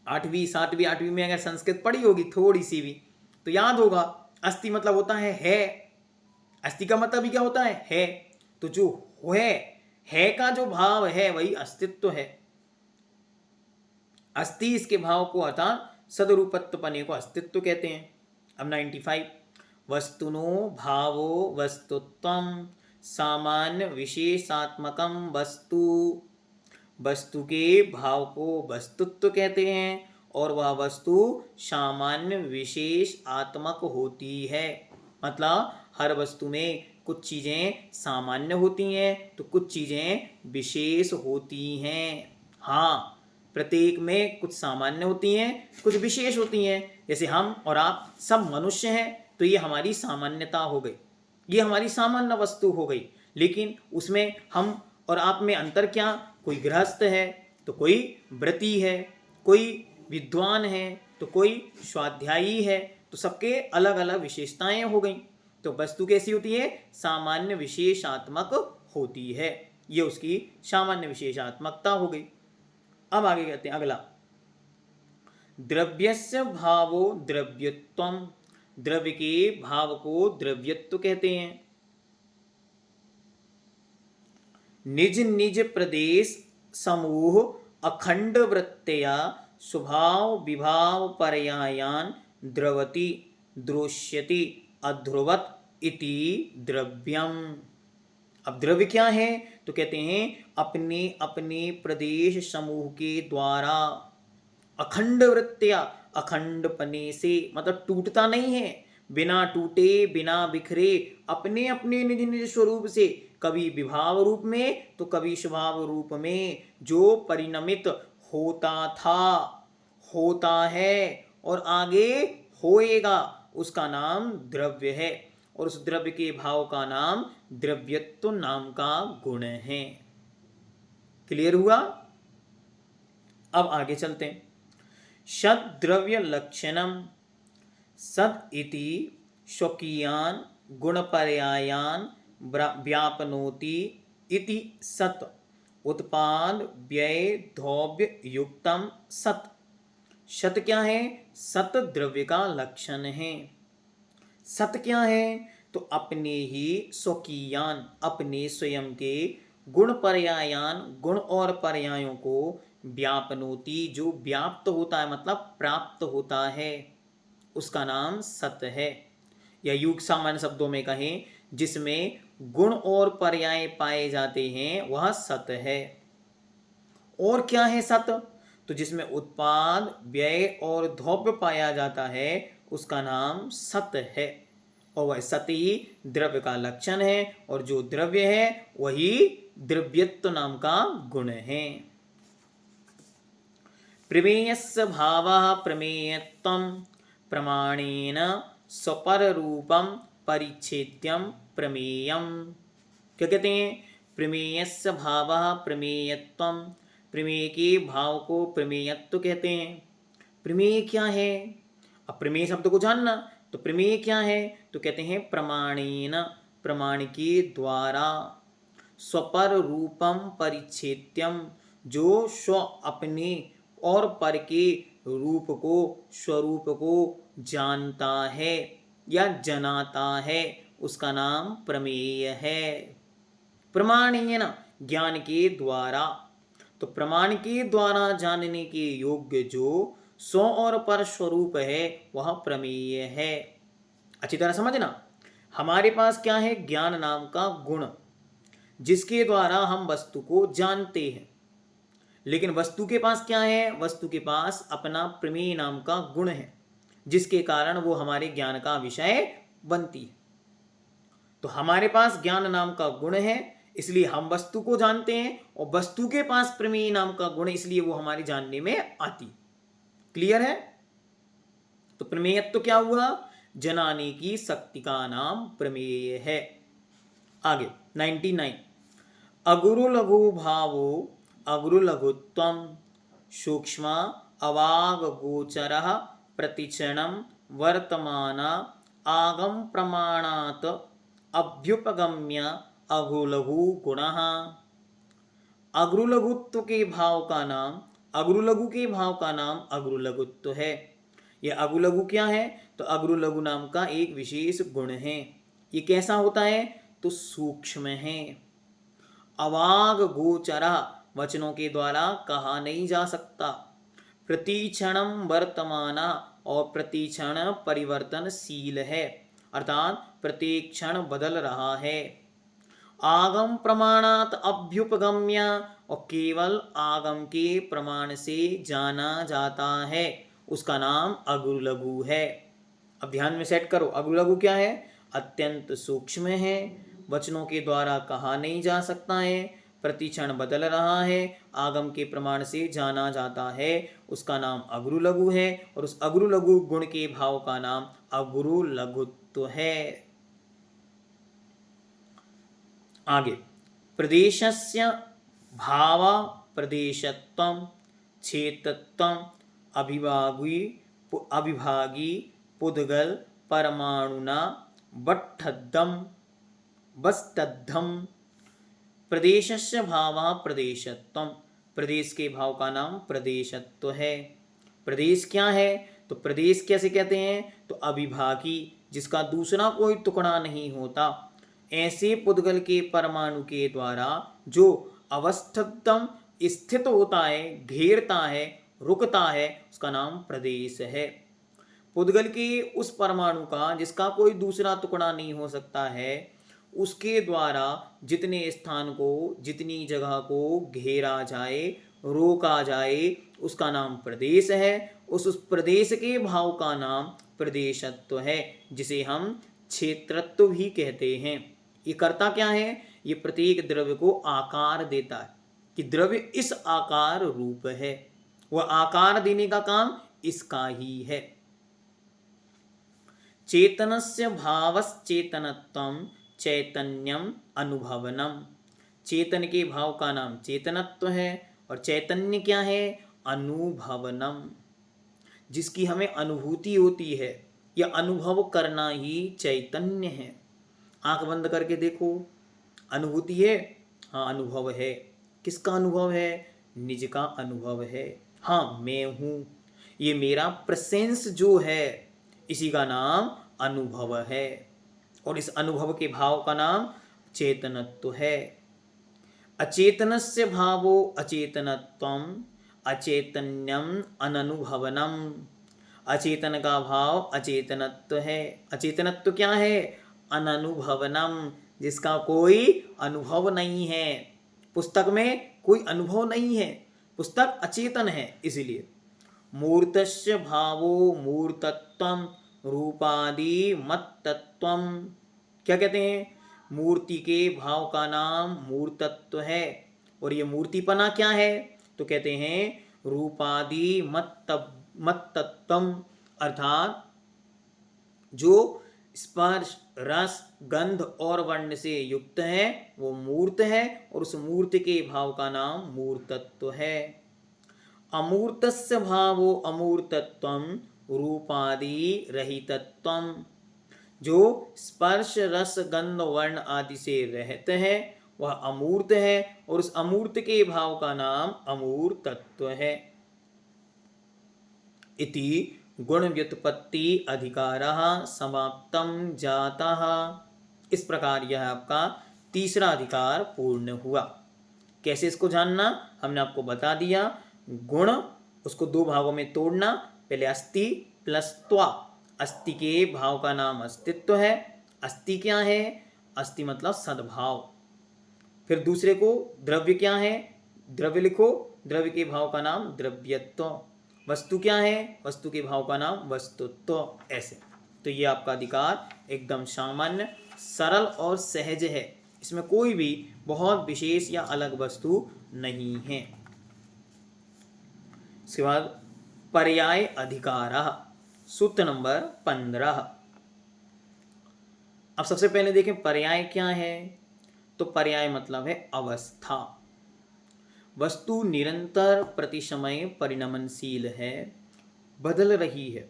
8वीं 7वीं 8वीं में अगर संस्कृत पढ़ी होगी थोड़ी सी भी तो याद होगा, अस्ति मतलब होता है। अस्ति का मतलब भी क्या होता है। तो जो है का जो भाव है वही अस्तित्व है। अस्ति इसके भाव को अर्थात सदरूपत्वपने को अस्तित्व कहते हैं। अब 95, वस्तुनो भावो वस्तुत्वम सामान्य विशेषात्मकम वस्तु। वस्तु के भाव को वस्तुत्व कहते हैं, और वह वस्तु सामान्य विशेष आत्मक होती है। मतलब हर वस्तु में कुछ चीज़ें सामान्य होती हैं तो कुछ चीज़ें विशेष होती हैं। हाँ, प्रत्येक में कुछ सामान्य होती हैं, कुछ विशेष होती हैं। जैसे हम और आप सब मनुष्य हैं, तो ये हमारी सामान्यता हो गई, ये हमारी सामान्य वस्तु हो गई। लेकिन उसमें हम और आप में अंतर क्या? कोई गृहस्थ है तो कोई व्रती है, कोई विद्वान है तो कोई स्वाध्यायी है, तो सबके अलग अलग विशेषताएं हो गई। तो वस्तु कैसी होती है? सामान्य विशेषात्मक होती है, ये उसकी सामान्य विशेषात्मकता हो गई। अब आगे कहते हैं अगला, द्रव्यस्य भावो द्रव्यत्वम। द्रव्य के भाव को द्रव्यत्व कहते हैं। निज निज प्रदेश समूह अखंड वृत्तया स्वभाव विभाव पर्यायान द्रवति द्रोष्यति अध्रुवत इति द्रव्यम। अब द्रव्य क्या है? तो कहते हैं अपने अपने प्रदेश समूह के द्वारा अखंड वृत्तया, अखंड पने से मतलब टूटता नहीं है, बिना टूटे बिना बिखरे अपने अपने निज निज स्वरूप से, कभी विभाव रूप में तो कभी स्वभाव रूप में जो परिणमित होता था, होता है और आगे होएगा, उसका नाम द्रव्य है। और उस द्रव्य के भाव का नाम द्रव्यत्व नाम का गुण है। क्लियर हुआ? अब आगे चलते हैं। सद द्रव्य लक्षणम। सद इति स्वकीयान गुणपर्यायान व्यापनोति इति सत्। उत्पाद व्यय धौव्य युक्तम सत्। सत क्या है? सत द्रव्य का लक्षण है। सत क्या है? तो अपने ही स्वकीयान, अपने स्वयं के गुण पर्यायान, गुण और पर्यायों को व्यापनोति, जो व्याप्त होता है मतलब प्राप्त होता है, उसका नाम सत है। या युग सामान्य शब्दों में कहें, जिसमें गुण और पर्याय पाए जाते हैं वह सत है। और क्या है सत? तो जिसमें उत्पाद, व्यय और द्रव्य पाया जाता है उसका नाम सत है। और वह सत ही द्रव्य का लक्षण है, और जो द्रव्य है वही द्रव्यत्व नाम का गुण है। प्रमेयस्य भावः प्रमेयत्वं प्रमाणेन स्वपररूपं परिच्छेद्यं प्रमेयम्। क्या कहते हैं? प्रमेयस्य भावः प्रमेयत्वं, प्रमेय के भाव को प्रमेयत्व कहते हैं। प्रमेय क्या है? अब प्रमेय शब्द को जानना, तो प्रमेय क्या है? तो कहते हैं प्रमाणेन, प्रमाण के द्वारा, स्वपर रूपम परिच्छेद्यम, जो स्व अपने और पर के रूप को, स्वरूप को जानता है या जनाता है, उसका नाम प्रमेय है। प्रमाणेन, ज्ञान के द्वारा, तो प्रमाण के द्वारा जानने के योग्य जो स्व और पर स्वरूप है वह प्रमेय है। अच्छी तरह समझना, हमारे पास क्या है? ज्ञान नाम का गुण, जिसके द्वारा हम वस्तु को जानते हैं। लेकिन वस्तु के पास क्या है? वस्तु के पास अपना प्रमेय नाम का गुण है, जिसके कारण वो हमारे ज्ञान का विषय बनती है। तो हमारे पास ज्ञान नाम का गुण है, इसलिए हम वस्तु को जानते हैं, और वस्तु के पास प्रमेय नाम का गुण, इसलिए वो हमारी जानने में आती। क्लियर है? तो प्रमेयत्व तो क्या हुआ? जनाने की शक्ति का नाम प्रमेय है। आगे 99, अगुरु लघु भावो अगुरु लघुत्वम सूक्ष्म अवाग गोचर प्रतिक्षणम वर्तमान आगम प्रमाणात अभ्युपगम्य अगुलघु गुणः। अग्रुलघुत्व के भाव का नाम, अग्रुलघु के भाव का नाम अग्रुलघुत्व है। यह अग्रुलघु क्या है? तो अग्रुलघु नाम का एक विशेष गुण है। ये कैसा होता है? तो सूक्ष्म है। अवाग गोचरा, वचनों के द्वारा कहा नहीं जा सकता। प्रतिक्षणम वर्तमाना, और प्रतिक्षण परिवर्तनशील है, अर्थात प्रत्येक क्षण बदल रहा है। आगम प्रमाणात अभ्युपगम्य, और केवल आगम के प्रमाण से जाना जाता है, उसका नाम अग्रुलघु है। अब ध्यान में सेट करो, अग्रुलघु क्या है? अत्यंत सूक्ष्म है, वचनों के द्वारा कहा नहीं जा सकता है, प्रतिक्षण बदल रहा है, आगम के प्रमाण से जाना जाता है, उसका नाम अग्रुलघु है। और उस अग्रुलघु गुण के भाव का नाम अग्रुलघुत्व है। आगे, प्रदेशस्य भाव प्रदेशत्वं क्षेत्रत्वं अभिभागी पुद्गल परमाणुना बट्ठद्धम बस्तद्धम। प्रदेशस्य भावः प्रदेशत्वं, प्रदेश के भाव का नाम प्रदेशत्व है। प्रदेश क्या है? तो प्रदेश कैसे कहते हैं? तो अभिभागी, जिसका दूसरा कोई टुकड़ा नहीं होता, ऐसे पुद्गल के परमाणु के द्वारा जो अवस्थितम स्थित होता है, घेरता है, रुकता है, उसका नाम प्रदेश है। पुद्गल के उस परमाणु का जिसका कोई दूसरा टुकड़ा नहीं हो सकता है, उसके द्वारा जितने स्थान को, जितनी जगह को घेरा जाए, रोका जाए, उसका नाम प्रदेश है। उस प्रदेश के भाव का नाम प्रदेशत्व है, जिसे हम क्षेत्रत्व भी कहते हैं। ये करता क्या है? ये प्रत्येक द्रव्य को आकार देता है, कि द्रव्य इस आकार रूप है, वह आकार देने का काम इसका ही है। चेतनस्य भावश्चेतनत्वं चैतन्यम अनुभवनम। चेतन के भाव का नाम चेतनत्व है, और चैतन्य क्या है? अनुभवनम, जिसकी हमें अनुभूति होती है, या अनुभव करना ही चैतन्य है। आंख बंद करके देखो, अनुभूति है? हाँ, अनुभव है। किसका अनुभव है? निज का अनुभव है। हाँ, मैं हूँ, ये मेरा प्रेजेंस जो है, इसी का नाम अनुभव है, और इस अनुभव के भाव का नाम चेतनत्व है। अचेतनस्य भावो अचेतनत्वम अचैतन्यम अननुभवनम। अचेतन का भाव अचेतनत्व है। अचेतनत्व क्या है? अननुभवनम, जिसका कोई अनुभव नहीं है। पुस्तक में कोई अनुभव नहीं है, पुस्तक अचेतन है इसीलिए। मूर्तस्य भावो मूर्तत्वम रूपादि मत्तत्वम। क्या कहते हैं? मूर्ति के भाव का नाम मूर्तत्व है, और ये मूर्तिपना क्या है? तो कहते हैं रूपादि मत्तत्वम, अर्थात जो स्पर्श रस गंध और वर्ण से युक्त है वो मूर्त है, और उस मूर्त के भाव का नाम मूर्तत्व है। अमूर्तस्य भावो अमूर्तत्वम रूपादि रहितत्वम। जो स्पर्श रस गंध वर्ण आदि से रहित है वह अमूर्त है, और उस अमूर्त के भाव का नाम अमूर्तत्व है। इति गुण व्युत्पत्ति अधिकारः समाप्तम जातः। इस प्रकार यह आपका तीसरा अधिकार पूर्ण हुआ। कैसे इसको जानना? हमने आपको बता दिया। गुण, उसको दो भागों में तोड़ना। पहले अस्ति प्लस त्वा। अस्ति के भाव का नाम अस्तित्व है। अस्ति क्या है? अस्ति मतलब सद्भाव। फिर दूसरे को द्रव्य क्या है? द्रव्य लिखो, द्रव्य के भाव का नाम द्रव्यत्व। वस्तु क्या है? वस्तु के भाव का नाम वस्तुत्व। ऐसे तो ये आपका अधिकार एकदम सामान्य, सरल और सहज है। इसमें कोई भी बहुत विशेष या अलग वस्तु नहीं है। इसके बाद पर्याय अधिकारः, सूत्र नंबर 15। अब सबसे पहले देखें पर्याय क्या है। तो पर्याय मतलब है अवस्था। वस्तु निरंतर प्रतिसमय परिणमनशील है, बदल रही है,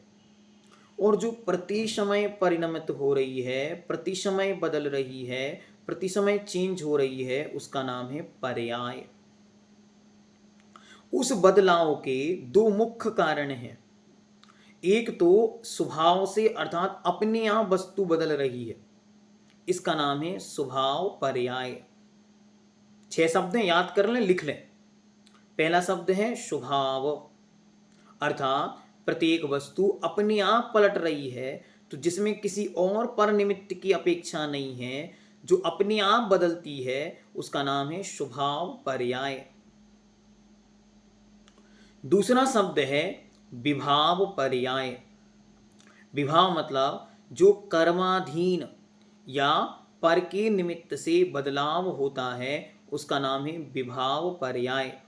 और जो प्रति समय परिणमित हो रही है, प्रति समय बदल रही है, प्रति समय चेंज हो रही है, उसका नाम है पर्याय। उस बदलाव के दो मुख्य कारण हैं। एक तो स्वभाव से अर्थात अपने आप वस्तु बदल रही है, इसका नाम है स्वभाव पर्याय। 6 शब्द हैं, याद कर लें, लिख लें। पहला शब्द है स्वभाव, अर्थात प्रत्येक वस्तु अपने आप पलट रही है, तो जिसमें किसी और पर निमित्त की अपेक्षा नहीं है, जो अपने आप बदलती है, उसका नाम है स्वभाव पर्याय। दूसरा शब्द है विभाव पर्याय। विभाव मतलब जो कर्माधीन या पर के निमित्त से बदलाव होता है, उसका नाम है विभाव पर्याय।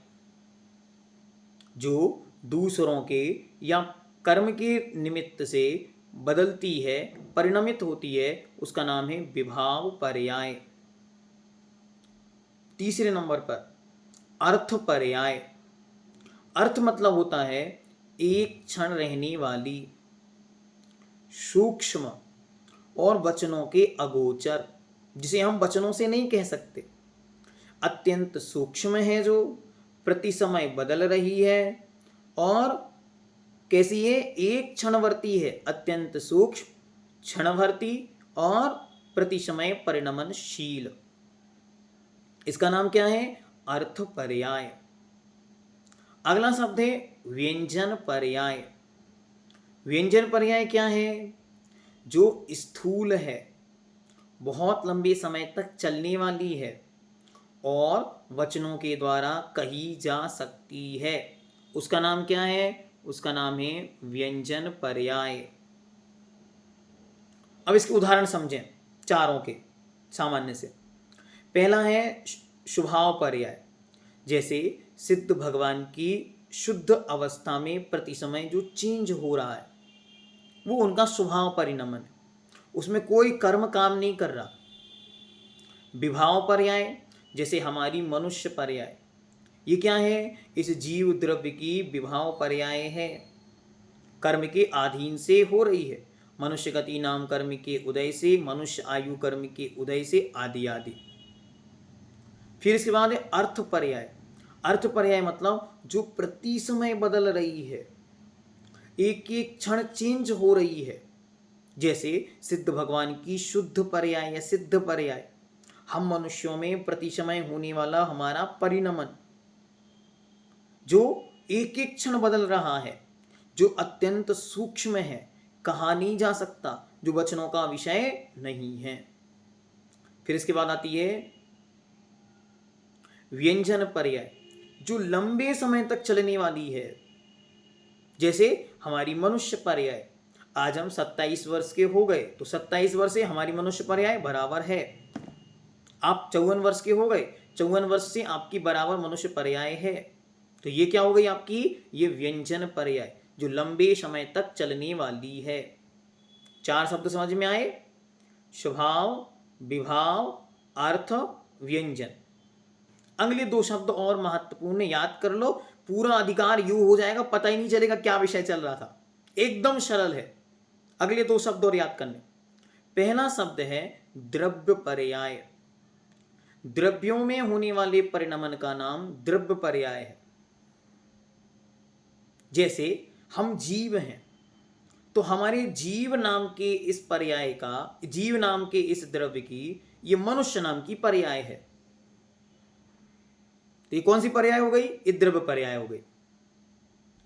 जो दूसरों के या कर्म के निमित्त से बदलती है, परिणमित होती है, उसका नाम है विभाव पर्याय। तीसरे नंबर पर अर्थ पर्याय। अर्थ मतलब होता है एक क्षण रहने वाली, सूक्ष्म और वचनों के अगोचर, जिसे हम वचनों से नहीं कह सकते। अत्यंत सूक्ष्म है, जो प्रति समय बदल रही है, और कैसी है? एक क्षणवर्ती है। अत्यंत सूक्ष्म, क्षणवर्ती और प्रति समय परिणमनशील, इसका नाम क्या है? अर्थ पर्याय। अगला शब्द है व्यंजन पर्याय। व्यंजन पर्याय क्या है? जो स्थूल है, बहुत लंबे समय तक चलने वाली है, और वचनों के द्वारा कही जा सकती है, उसका नाम क्या है? उसका नाम है व्यंजन पर्याय। अब इसके उदाहरण समझें चारों के सामान्य से। पहला है स्वभाव पर्याय। जैसे सिद्ध भगवान की शुद्ध अवस्था में प्रति समय जो चेंज हो रहा है, वो उनका स्वभाव परिणमन है, उसमें कोई कर्म काम नहीं कर रहा। विभाव पर्याय जैसे हमारी मनुष्य पर्याय, ये क्या है? इस जीव द्रव्य की विभाव पर्याय है, कर्म के अधीन से हो रही है। मनुष्य गति नाम कर्म के उदय से, मनुष्य आयु कर्म के उदय से, आदि आदि। फिर इसके बाद है अर्थ पर्याय। अर्थ पर्याय मतलब जो प्रति समय बदल रही है, एक एक क्षण चेंज हो रही है, जैसे सिद्ध भगवान की शुद्ध पर्याय या सिद्ध पर्याय, हम मनुष्यों में प्रति समय होने वाला हमारा परिणमन जो एक एक क्षण बदल रहा है, जो अत्यंत सूक्ष्म है, कहा नहीं जा सकता, जो वचनों का विषय नहीं है। फिर इसके बाद आती है व्यंजन पर्याय, जो लंबे समय तक चलने वाली है, जैसे हमारी मनुष्य पर्याय। आज हम 27 वर्ष के हो गए तो 27 वर्ष से हमारी मनुष्य पर्याय बराबर है। आप 54 वर्ष के हो गए, 54 वर्ष से आपकी बराबर मनुष्य पर्याय है। तो ये क्या हो गई आपकी, ये व्यंजन पर्याय जो लंबे समय तक चलने वाली है। 4 शब्द समझ में आए, स्वभाव, विभाव, अर्थ, व्यंजन। अगले 2 शब्द और महत्वपूर्ण, याद कर लो, पूरा अधिकार यू हो जाएगा, पता ही नहीं चलेगा क्या विषय चल रहा था, एकदम सरल है। अगले 2 शब्द और याद करने। पहला शब्द है द्रव्य पर्याय। द्रव्यों में होने वाले परिणमन का नाम द्रव्य पर्याय है। जैसे हम जीव हैं तो हमारे जीव नाम के इस पर्याय का, जीव नाम के इस द्रव्य की, ये मनुष्य नाम की पर्याय है। तो ये कौन सी पर्याय हो गई, ये द्रव्य पर्याय हो गई।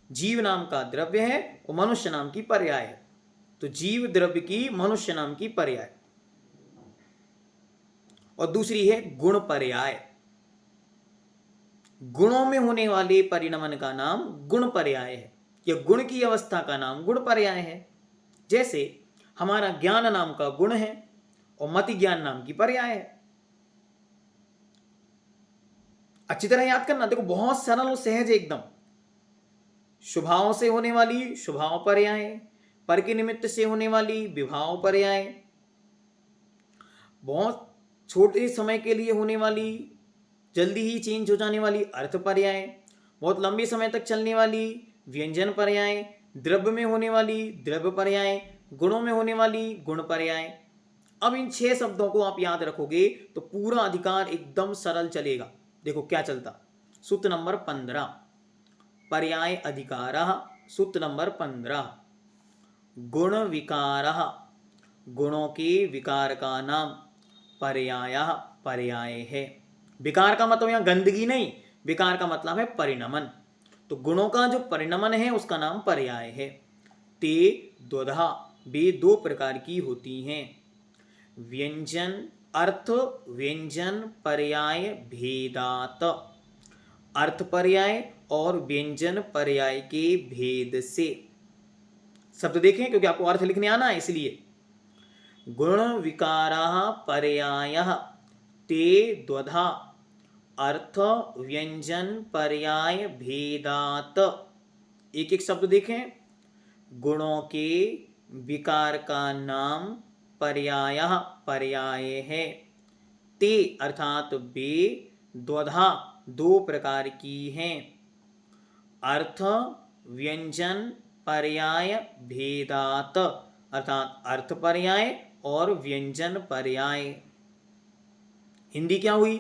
जीव नाम का द्रव्य है और मनुष्य नाम की पर्याय है, तो जीव द्रव्य की मनुष्य नाम की पर्याय। और दूसरी है गुण पर्याय। गुणों में होने वाले परिणमन का नाम गुण पर्याय है, या गुण की अवस्था का नाम गुण पर्याय है। जैसे हमारा ज्ञान नाम का गुण है और मति ज्ञान नाम की पर्याय है। अच्छी तरह याद करना, देखो बहुत सरल और सहज एकदम। स्वभाव से होने वाली स्वभाव पर्याय, पर के निमित्त से होने वाली विभाव पर्याय, बहुत छोटे समय के लिए होने वाली, जल्दी ही चेंज हो जाने वाली अर्थ पर्याय, बहुत लंबे समय तक चलने वाली व्यंजन पर्याय, द्रव्य में होने वाली द्रव्य पर्याय, गुणों में होने वाली गुण पर्याय। अब इन 6 शब्दों को आप याद रखोगे तो पूरा अधिकार एकदम सरल चलेगा। देखो क्या चलता, सूत्र नंबर 15, पर्याय अधिकारः। सूत्र नंबर 15, गुण विकारः, गुणों के विकार का नाम पर्यायः, पर्याय है। विकार का मतलब यहां गंदगी नहीं, विकार का मतलब है परिणमन। तो गुणों का जो परिणमन है उसका नाम पर्याय है। ते द्वधा, वे 2 प्रकार की होती हैं, व्यंजन अर्थ व्यंजन पर्याय भेदात। अर्थ पर्याय और व्यंजन पर्याय के भेद से। शब्द देखें क्योंकि आपको अर्थ लिखने आना है, इसलिए गुण विकाराः पर्यायः ते द्वधा अर्थ व्यंजन पर्याय भेदात। एक एक शब्द देखें, गुणों के विकार का नाम पर्यायः, पर्याय है। ते अर्थात वे, द्वधा 2 प्रकार की हैं, अर्थ व्यंजन पर्याय भेदात अर्थात अर्थ पर्याय और व्यंजन पर्याय। हिंदी क्या हुई,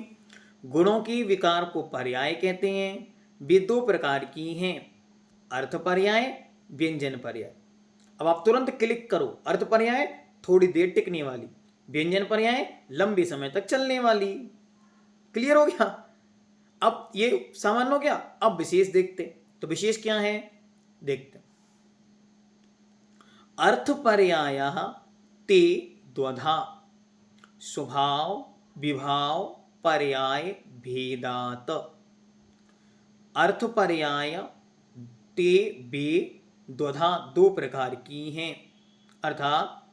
गुणों की विकार को पर्याय कहते हैं, वे 2 प्रकार की हैं, अर्थ पर्याय व्यंजन पर्याय। अब आप तुरंत क्लिक करो, अर्थ पर्याय थोड़ी देर टिकने वाली, व्यंजन पर्याय लंबे समय तक चलने वाली। क्लियर हो गया। अब ये सामान्य हो गया, अब विशेष देखते। तो विशेष क्या है देखते। अर्थ पर्यायः ते द्वधा स्वभाव विभाव पर्याय भेदात। अर्थ पर्याय ते वे द्वधा 2 प्रकार की हैं, अर्थात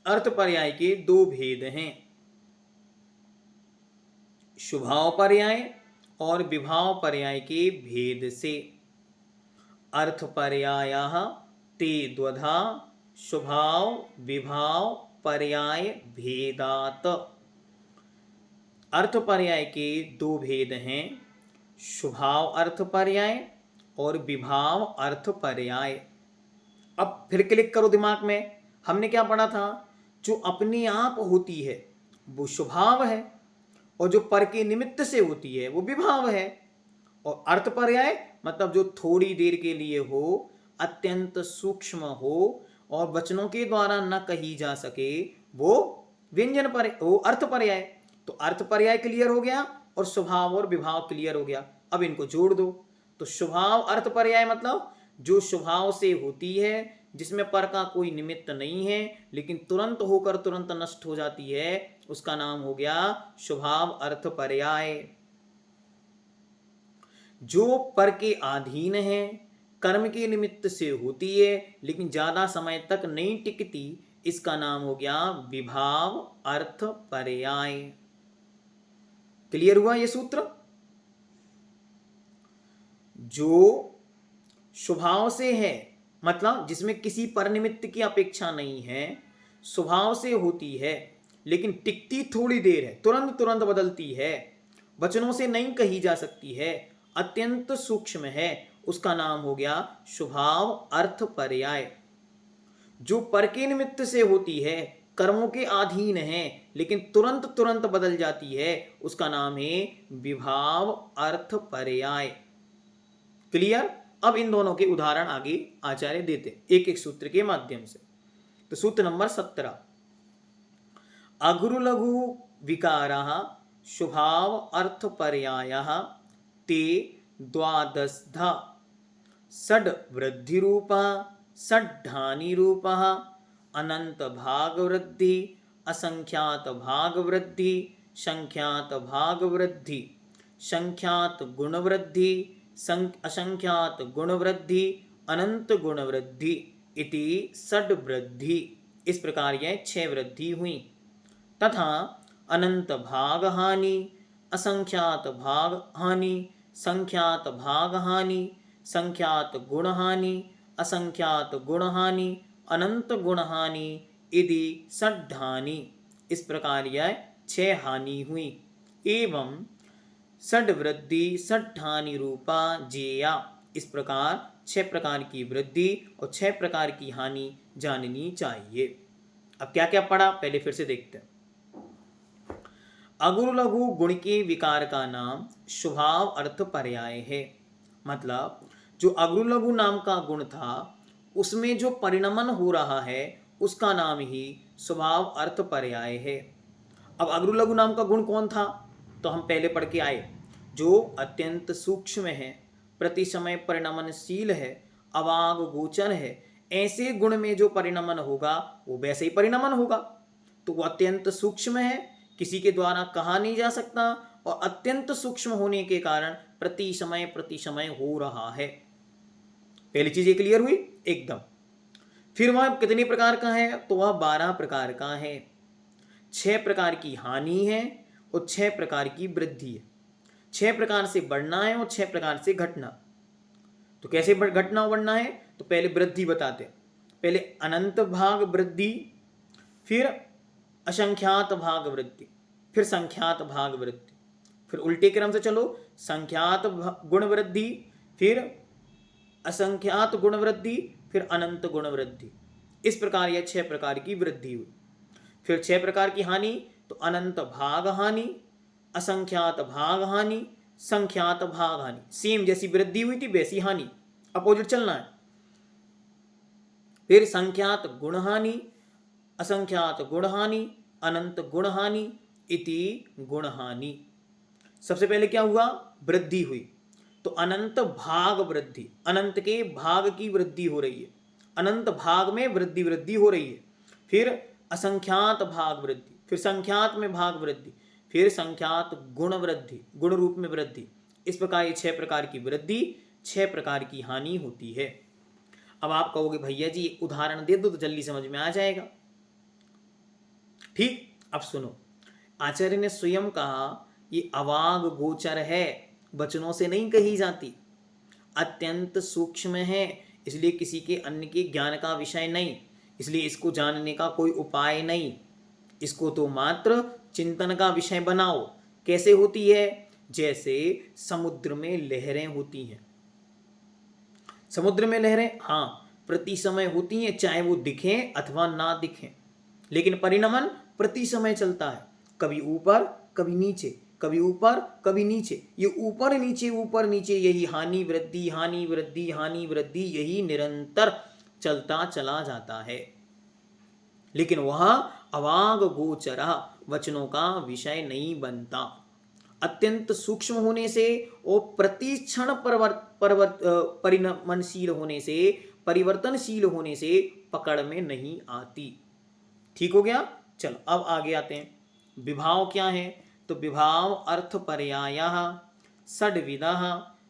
अर्थ पर्याय के 2 भेद हैं, स्वभाव पर्याय और विभाव पर्याय के भेद से। अर्थ पर्यायः ते द्वधा स्वभाव विभाव पर्याय भेदात। अर्थ पर्याय के 2 भेद हैं, स्वभाव अर्थ पर्याय और विभाव अर्थ पर्याय। अब फिर क्लिक करो दिमाग में, हमने क्या पढ़ा था, जो अपने आप होती है वो स्वभाव है और जो पर के निमित्त से होती है वो विभाव है, और अर्थ पर्याय मतलब जो थोड़ी देर के लिए हो, अत्यंत सूक्ष्म हो और वचनों के द्वारा न कही जा सके वो वो अर्थ पर्याय। तो अर्थ पर्याय क्लियर हो गया और स्वभाव और विभाव क्लियर हो गया। अब इनको जोड़ दो। तो स्वभाव अर्थ पर्याय मतलब जो स्वभाव से होती है, जिसमें पर का कोई निमित्त नहीं है, लेकिन तुरंत होकर तुरंत नष्ट हो जाती है, उसका नाम हो गया स्वभाव अर्थ पर्याय। जो पर के अधीन है, कर्म के निमित्त से होती है, लेकिन ज्यादा समय तक नहीं टिकती, इसका नाम हो गया विभाव अर्थ पर्याय। क्लियर हुआ ये सूत्र? जो स्वभाव से है मतलब जिसमें किसी परनिमित्त की अपेक्षा नहीं है, स्वभाव से होती है लेकिन टिकती थोड़ी देर है, तुरंत तुरंत बदलती है, वचनों से नहीं कही जा सकती है, अत्यंत सूक्ष्म है, उसका नाम हो गया स्वभाव अर्थ पर्याय। जो पर के निमित्त से होती है, कर्मों के अधीन है, लेकिन तुरंत तुरंत बदल जाती है, उसका नाम है विभाव अर्थ पर्याय। क्लियर? अब इन दोनों के उदाहरण आगे आचार्य देते एक एक सूत्र के माध्यम से। तो सूत्र नंबर 17, अघ्रु लघु विकारा स्वभाव अर्थ पर्याय ते द्वादशधा षड वृद्धि रूपा षड्ढानि रूपः अनंत भाग वृद्धि असंख्यात भाग वृद्धि संख्यात भाग वृद्धि संख्यात गुण वृद्धि असंख्यात गुण वृद्धि अनंत गुण वृद्धि इति षड वृद्धि। इस प्रकार यह 6 वृद्धि हुई। तथा अनंत भाग हानि असंख्यात भाग हानि संख्यात भाग हानि संख्यात गुण हानि असंख्यात गुण हानि अनंत गुण हानि इति षड्ढानि। इस प्रकार यह 6 हानि हुई। एवं षड वृद्धि षड्ढानि रूपा जेया। इस प्रकार 6 प्रकार की वृद्धि और 6 प्रकार की हानि जाननी चाहिए। अब क्या क्या पढ़ा पहले फिर से देखते हैं। अघ्रु लघु गुण के विकार का नाम स्वभाव अर्थ पर्याय है। मतलब जो अघ्रु लघु नाम का गुण था उसमें जो परिणमन हो रहा है उसका नाम ही स्वभाव अर्थ पर्याय है। अब अघ्रु लघु नाम का गुण कौन था? तो हम पहले पढ़ के आए, जो अत्यंत सूक्ष्म है, प्रति समय परिणमनशील है, अवाग गोचर है, ऐसे गुण में जो परिणमन होगा वो वैसे ही परिणमन होगा। तो वो अत्यंत सूक्ष्म है, किसी के द्वारा कहा नहीं जा सकता, और अत्यंत सूक्ष्म होने के कारण प्रति समय हो रहा है। पहली चीज ये क्लियर हुई एकदम। फिर वह कितने प्रकार का है? तो वह 12 प्रकार का है। 6 प्रकार की हानि है और 6 प्रकार की वृद्धि है। 6 प्रकार से बढ़ना है और 6 प्रकार से घटना। तो कैसे घटना बढ़ना है? तो पहले वृद्धि बताते। पहले अनंत भाग वृद्धि, फिर असंख्यात भाग वृद्धि, फिर संख्यात भाग वृद्धि, फिर उल्टे क्रम से चलो, संख्यात गुण वृद्धि, फिर असंख्यात गुण वृद्धि, फिर अनंत गुण वृद्धि। इस प्रकार यह 6 प्रकार की वृद्धि हुई। फिर 6 प्रकार की हानि, तो अनंत भाग हानि, असंख्यात भाग हानि, संख्यात भाग हानि। सेम जैसी वृद्धि हुई थी वैसी हानि, अपोजिट चलना है। फिर संख्यात गुण हानि, असंख्यात गुण हानि, अनंत गुण हानि इति गुण हानि। सबसे पहले क्या हुआ? वृद्धि हुई। तो अनंत भाग वृद्धि, अनंत के भाग की वृद्धि हो रही है, अनंत भाग में वृद्धि हो रही है। फिर असंख्यात भाग वृद्धि, फिर संख्यात में भाग वृद्धि, फिर संख्यात गुण वृद्धि, गुण रूप में वृद्धि। इस प्रकार ये 6 प्रकार की वृद्धि, 6 प्रकार की हानि होती है। अब आप कहोगे भैया जी उदाहरण दे दो तो जल्दी समझ में आ जाएगा। ठीक, अब सुनो, आचार्य ने स्वयं कहा ये अवाग गोचर है, वचनों से नहीं कही जाती, अत्यंत सूक्ष्म है, इसलिए किसी के अन्य के ज्ञान का विषय नहीं, इसलिए इसको जानने का कोई उपाय नहीं, इसको तो मात्र चिंतन का विषय बनाओ। कैसे होती है? जैसे समुद्र में लहरें होती हैं। समुद्र में लहरें हाँ प्रति समय होती हैं, चाहे वो दिखें अथवा ना दिखें, लेकिन परिणमन प्रति समय चलता है, कभी ऊपर कभी नीचे, कभी ऊपर कभी नीचे। ये ऊपर नीचे यही हानि वृद्धि, हानि वृद्धि, हानि वृद्धि, यही निरंतर चलता चला जाता है, लेकिन वह अवाग गोचर वचनों का विषय नहीं बनता। अत्यंत सूक्ष्म होने से और प्रतिक्षण परिणमनशील होने से, परिवर्तनशील होने से पकड़ में नहीं आती। ठीक हो गया। चलो अब आगे आते हैं। विभाव क्या है? तो विभाव अर्थ पर्यायः षड्विधः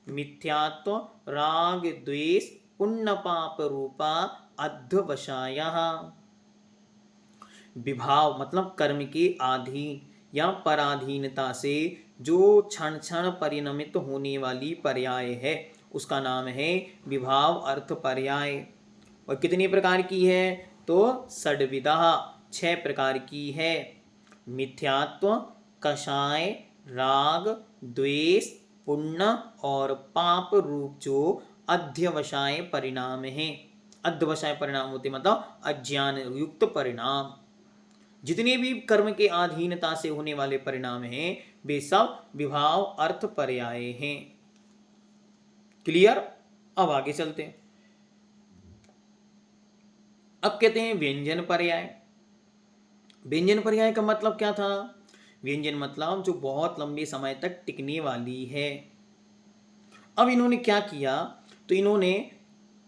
मिथ्यात्व राग द्वेष पुण्य पाप रूपा अध्यवसायः। विभाव मतलब कर्म के अधीन या पराधीनता से जो क्षण क्षण परिणमित होने वाली पर्याय है, उसका नाम है विभाव अर्थ पर्याय। और कितनी प्रकार की है? तो षड्विधा, 6 प्रकार की है। मिथ्यात्व, कषाय, राग, द्वेष, पुण्य और पाप रूप जो अध्यवसाय परिणाम है। अध्यवसाय परिणाम होते मतलब अज्ञान युक्त परिणाम। जितने भी कर्म के अधीनता से होने वाले परिणाम हैं वे सब विभाव अर्थ पर्याय हैं। क्लियर? अब आगे चलते हैं। अब कहते हैं व्यंजन पर्याय। व्यंजन पर्याय का मतलब क्या था? व्यंजन मतलब जो बहुत लंबे समय तक टिकने वाली है। अब इन्होंने क्या किया? तो इन्होंने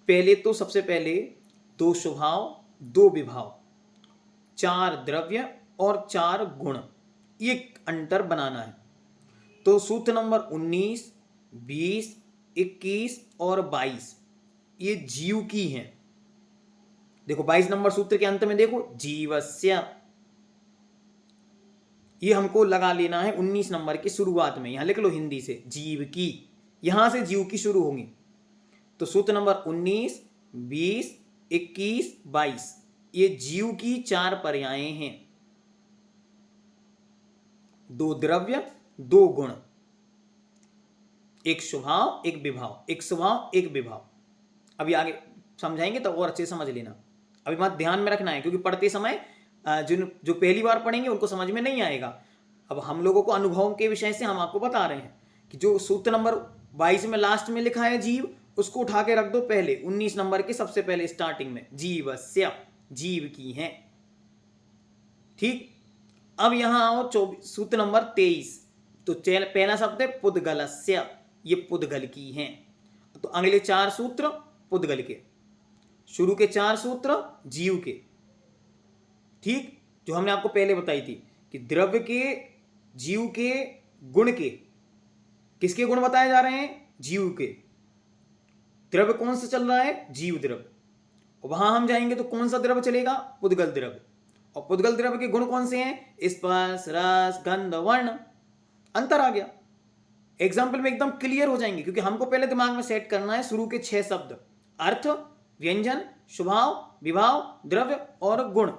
पहले तो सबसे पहले 2 स्वभाव 2 विभाव 4 द्रव्य और 4 गुण, ये अंतर बनाना है। तो सूत्र नंबर 19, 20, 21 और 22 ये जीव की हैं। देखो 22 नंबर सूत्र के अंत में देखो जीवस्य, ये हमको लगा लेना है 19 नंबर की शुरुआत में। यहां लिख लो हिंदी से जीव की, यहां से जीव की शुरू होंगी। तो सूत्र नंबर 19, 20, 21, 22 ये जीव की 4 पर्याय हैं। 2 द्रव्य 2 गुण, 1 स्वभाव 1 विभाव, 1 स्वभाव 1 विभाव। अभी आगे समझाएंगे तो और अच्छे समझ लेना। अभी बात ध्यान में रखना है क्योंकि पढ़ते समय जो पहली बार पढ़ेंगे उनको समझ में नहीं आएगा। अब हम लोगों को अनुभव के विषय से हम आपको बता रहे हैं कि जो सूत्र नंबर 22 में लास्ट में लिखा है जीव, उसको उठा के रख दो पहले 19 नंबर के सबसे पहले स्टार्टिंग में, जीवस्य, जीव की हैं। ठीक। अब यहां आओ सूत्र नंबर 23। तो पहला शब्द है पुद्गलस्य, ये पुद्गल की हैं। तो अगले 4 सूत्र पुद्गल के, शुरू के 4 सूत्र जीव के। ठीक, जो हमने आपको पहले बताई थी कि द्रव्य के, जीव के, गुण के, किसके गुण बताए जा रहे हैं? जीव के। द्रव्य कौन सा चल रहा है? जीव द्रव्य। वहां हम जाएंगे तो कौन सा द्रव्य चलेगा? पुद्गल द्रव्य। और पुद्गल द्रव्य के गुण कौन से हैं? स्पर्श, रस, गंध, वर्ण। अंतर आ गया। एग्जाम्पल में एकदम क्लियर हो जाएंगे क्योंकि हमको पहले दिमाग में सेट करना है शुरू के 6 शब्द, अर्थ, व्यंजन, स्वभाव, विभाव, द्रव्य और गुण।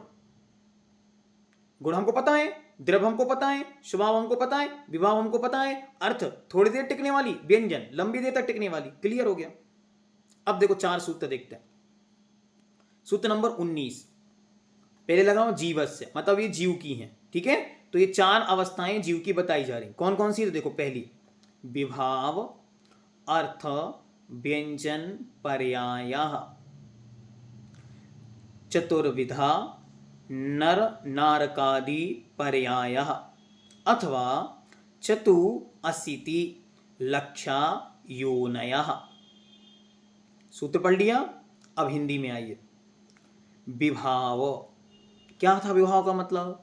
गुण हमको पता है, द्रव्य हमको पता है, स्वभाव हमको पता है, विभाव हमको पता है, अर्थ थोड़ी देर टिकने वाली, व्यंजन लंबी देर तक टिकने वाली। क्लियर हो गया। अब देखो 4 सूत्र देखते हैं। सूत्र नंबर 19 पहले लगाओ जीवस्य, मतलब ये जीव की हैं। ठीक है, तो ये 4 अवस्थाएं जीव की बताई जा रही। कौन कौन सी? तो देखो पहली विभाव अर्थ व्यंजन पर्यायः चतुर्विधा नर नारकादि पर्यायः अथवा चतु अशीति लक्षा योनयः। सूत्र पढ़ लिया। अब हिंदी में आइए। विभाव क्या था? विभाव का मतलब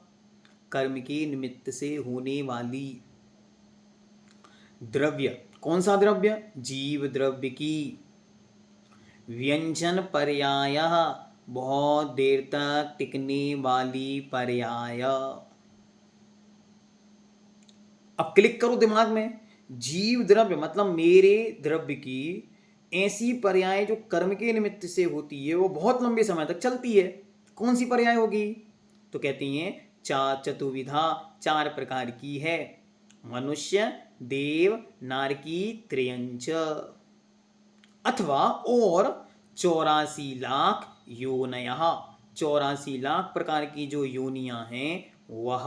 कर्म के निमित्त से होने वाली। द्रव्य कौन सा द्रव्य? जीव द्रव्य की। व्यंजन पर्यायः बहुत देर तक टिकने वाली पर्याय। अब क्लिक करो दिमाग में। जीव द्रव्य मतलब मेरे द्रव्य की ऐसी पर्याय जो कर्म के निमित्त से होती है, वो बहुत लंबे समय तक चलती है। कौन सी पर्याय होगी? तो कहती हैं चतुर्विधा, 4 प्रकार की है। मनुष्य, देव, नारकी, त्रयंच। अथवा और 84 लाख योनयः, 84 लाख प्रकार की जो योनियां हैं वह।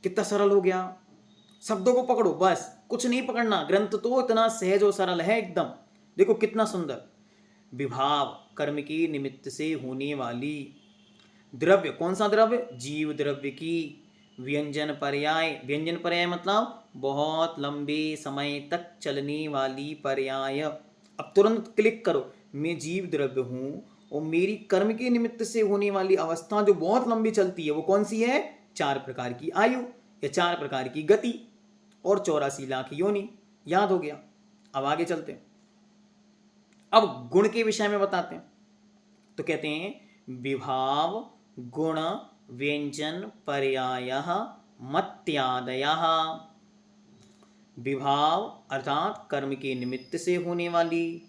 कितना सरल हो गया। शब्दों को पकड़ो बस, कुछ नहीं पकड़ना। ग्रंथ तो इतना सहज और सरल है एकदम। देखो कितना सुंदर। विभाव कर्म के निमित्त से होने वाली। द्रव्य कौन सा द्रव्य? जीव द्रव्य की। व्यंजन पर्याय, व्यंजन पर्याय मतलब बहुत लंबे समय तक चलने वाली पर्याय। अब तुरंत क्लिक करो, मैं जीव द्रव्य हूं और मेरी कर्म के निमित्त से होने वाली अवस्था जो बहुत लंबी चलती है वो कौन सी है? 4 प्रकार की आयु या 4 प्रकार की गति और 84 लाख योनि। याद हो गया। अब आगे चलते हैं, अब गुण के विषय में बताते हैं। तो कहते हैं विभाव गुण व्यंजन पर्यायः मत्यादयः। विभाव अर्थात कर्म के निमित्त से होने वाली।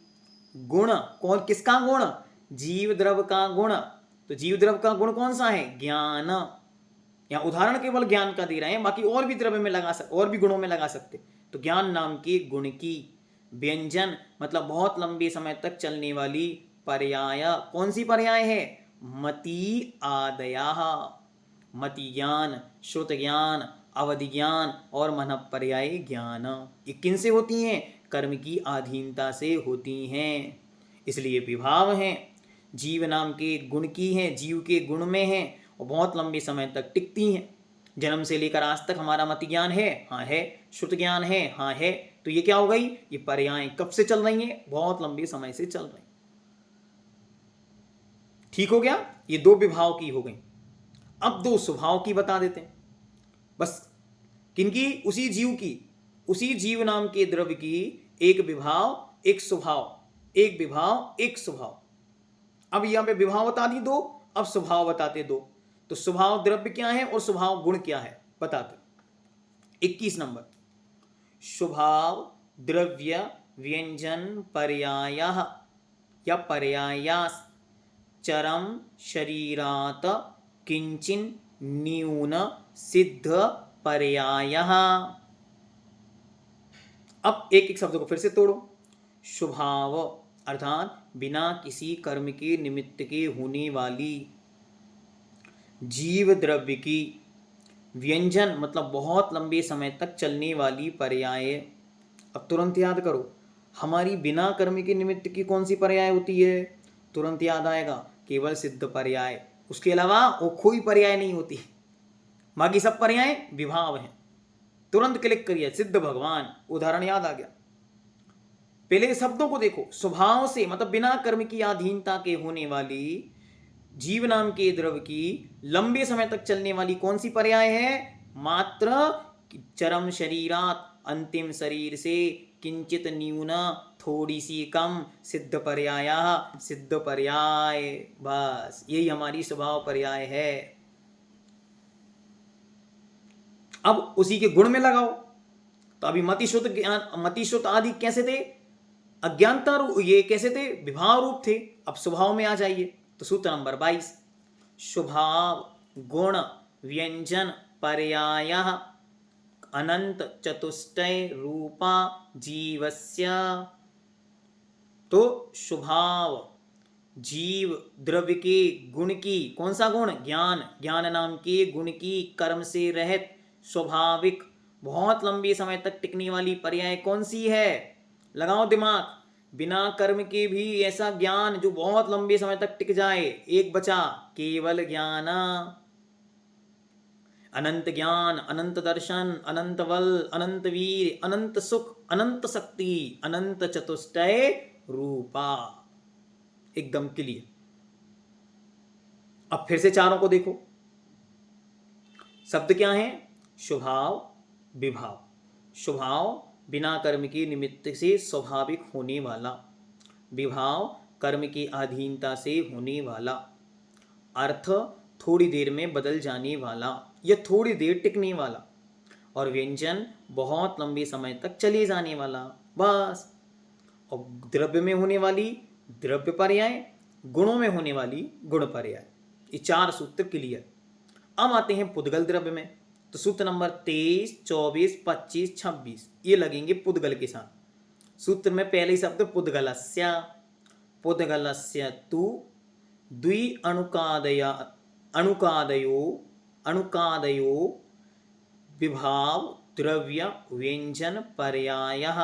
गुण कौन, किसका गुण? जीव द्रव्य का गुण। तो जीव द्रव्य का गुण कौन सा है? ज्ञान। यहाँ उदाहरण केवल ज्ञान का दे रहे हैं, बाकी और भी द्रव्य में लगा सकते, और भी गुणों में लगा सकते। तो ज्ञान नाम के गुण की। व्यंजन मतलब बहुत लंबे समय तक चलने वाली पर्याय। कौन सी पर्याय है? मति आदयाः। मति ज्ञान, श्रुत ज्ञान, अवधि ज्ञान और मन पर्याय ज्ञान। ये किन से होती हैं? कर्म की अधीनता से होती हैं। इसलिए विभाव हैं, जीव नाम के गुण की हैं, जीव के गुण में हैं और बहुत लंबे समय तक टिकती हैं। जन्म से लेकर आज तक हमारा मति ज्ञान है, हाँ है। श्रुत ज्ञान है, हाँ है। तो ये क्या हो गई? ये पर्याय कब से चल रही हैं? बहुत लंबे समय से चल रही। ठीक हो गया। ये 2 विभाव की हो गई। अब 2 स्वभाव की बता देते हैं बस। किनकी? उसी जीव की, उसी जीव नाम के द्रव्य की। एक विभाव एक स्वभाव, एक विभाव एक स्वभाव। अब यहां पे विभाव बता दी 2, अब स्वभाव बताते 2। तो स्वभाव द्रव्य क्या है और स्वभाव गुण क्या है बताते। 21 नंबर, स्वभाव द्रव्य व्यंजन पर्यायः या पर्यायास् चरम शरीरात किंचिन न्यून सिद्ध पर्यायः। अब एक एक शब्द को फिर से तोड़ो। स्वभाव अर्थात बिना किसी कर्म के निमित्त के होने वाली जीव द्रव्य की। व्यंजन मतलब बहुत लंबे समय तक चलने वाली पर्याय। अब तुरंत याद करो, हमारी बिना कर्म के निमित्त की कौन सी पर्याय होती है? तुरंत याद आएगा, केवल सिद्ध पर्याय। उसके अलावा वो कोई पर्याय नहीं होती। बाकी सब पर्याय विभाव हैं। तुरंत क्लिक करिए, सिद्ध भगवान, उदाहरण याद आ गया। पहले शब्दों को देखो। स्वभाव से मतलब बिना कर्म की अधीनता के होने वाली जीव नाम के द्रव्य की लंबे समय तक चलने वाली कौन सी पर्याय है? मात्र चरम शरीरात अंतिम शरीर से किंचित न्यून थोड़ी सी कम सिद्ध पर्याय। सिद्ध पर्याय, बस यही हमारी स्वभाव पर्याय है। अब उसी के गुण में लगाओ। तो अभी मतिशुद्ध ज्ञान, मतिशुद्ध आदि कैसे थे? अज्ञानता, ये कैसे थे? विभाव रूप थे। अब स्वभाव में आ जाइए। तो सूत्र नंबर 22, स्वभाव गुण व्यंजन पर्यायः अनंत चतुष्टय रूपा जीवस्य। तो स्वभाव जीव द्रव्य के गुण की, कौन सा गुण? ज्ञान। ज्ञान नाम के गुण की कर्म से रहित स्वाभाविक बहुत लंबे समय तक टिकने वाली पर्याय कौन सी है? लगाओ दिमाग। बिना कर्म के भी ऐसा ज्ञान जो बहुत लंबे समय तक टिक जाए। एक बचा, केवल ज्ञान। अनंत ज्ञान, अनंत दर्शन, अनंत बल, अनंत वीर, अनंत सुख, अनंत शक्ति, अनंत चतुष्टय रूपा। एकदम क्लियर। अब फिर से चारों को देखो। शब्द क्या है? स्वभाव विभाव। स्वभाव बिना कर्म के निमित्त से स्वाभाविक होने वाला। विभाव कर्म की अधीनता से होने वाला। अर्थ थोड़ी देर में बदल जाने वाला या थोड़ी देर टिकने वाला। और व्यंजन बहुत लंबे समय तक चले जाने वाला, बस। और द्रव्य में होने वाली द्रव्य पर्याय, गुणों में होने वाली गुण पर्याय। ये 4 सूत्र क्लियर। अब आते हैं पुद्गल द्रव्य में। तो सूत्र नंबर 23, 24, 25, 26 ये लगेंगे पुद्गल के साथ। सूत्र में पहले शब्द पुद्गलस्य। पुद्गलस्य तु द्वि अणुकादया अणुकादयो अणुकादयो विभाव द्रव्य व्यंजन पर्यायः।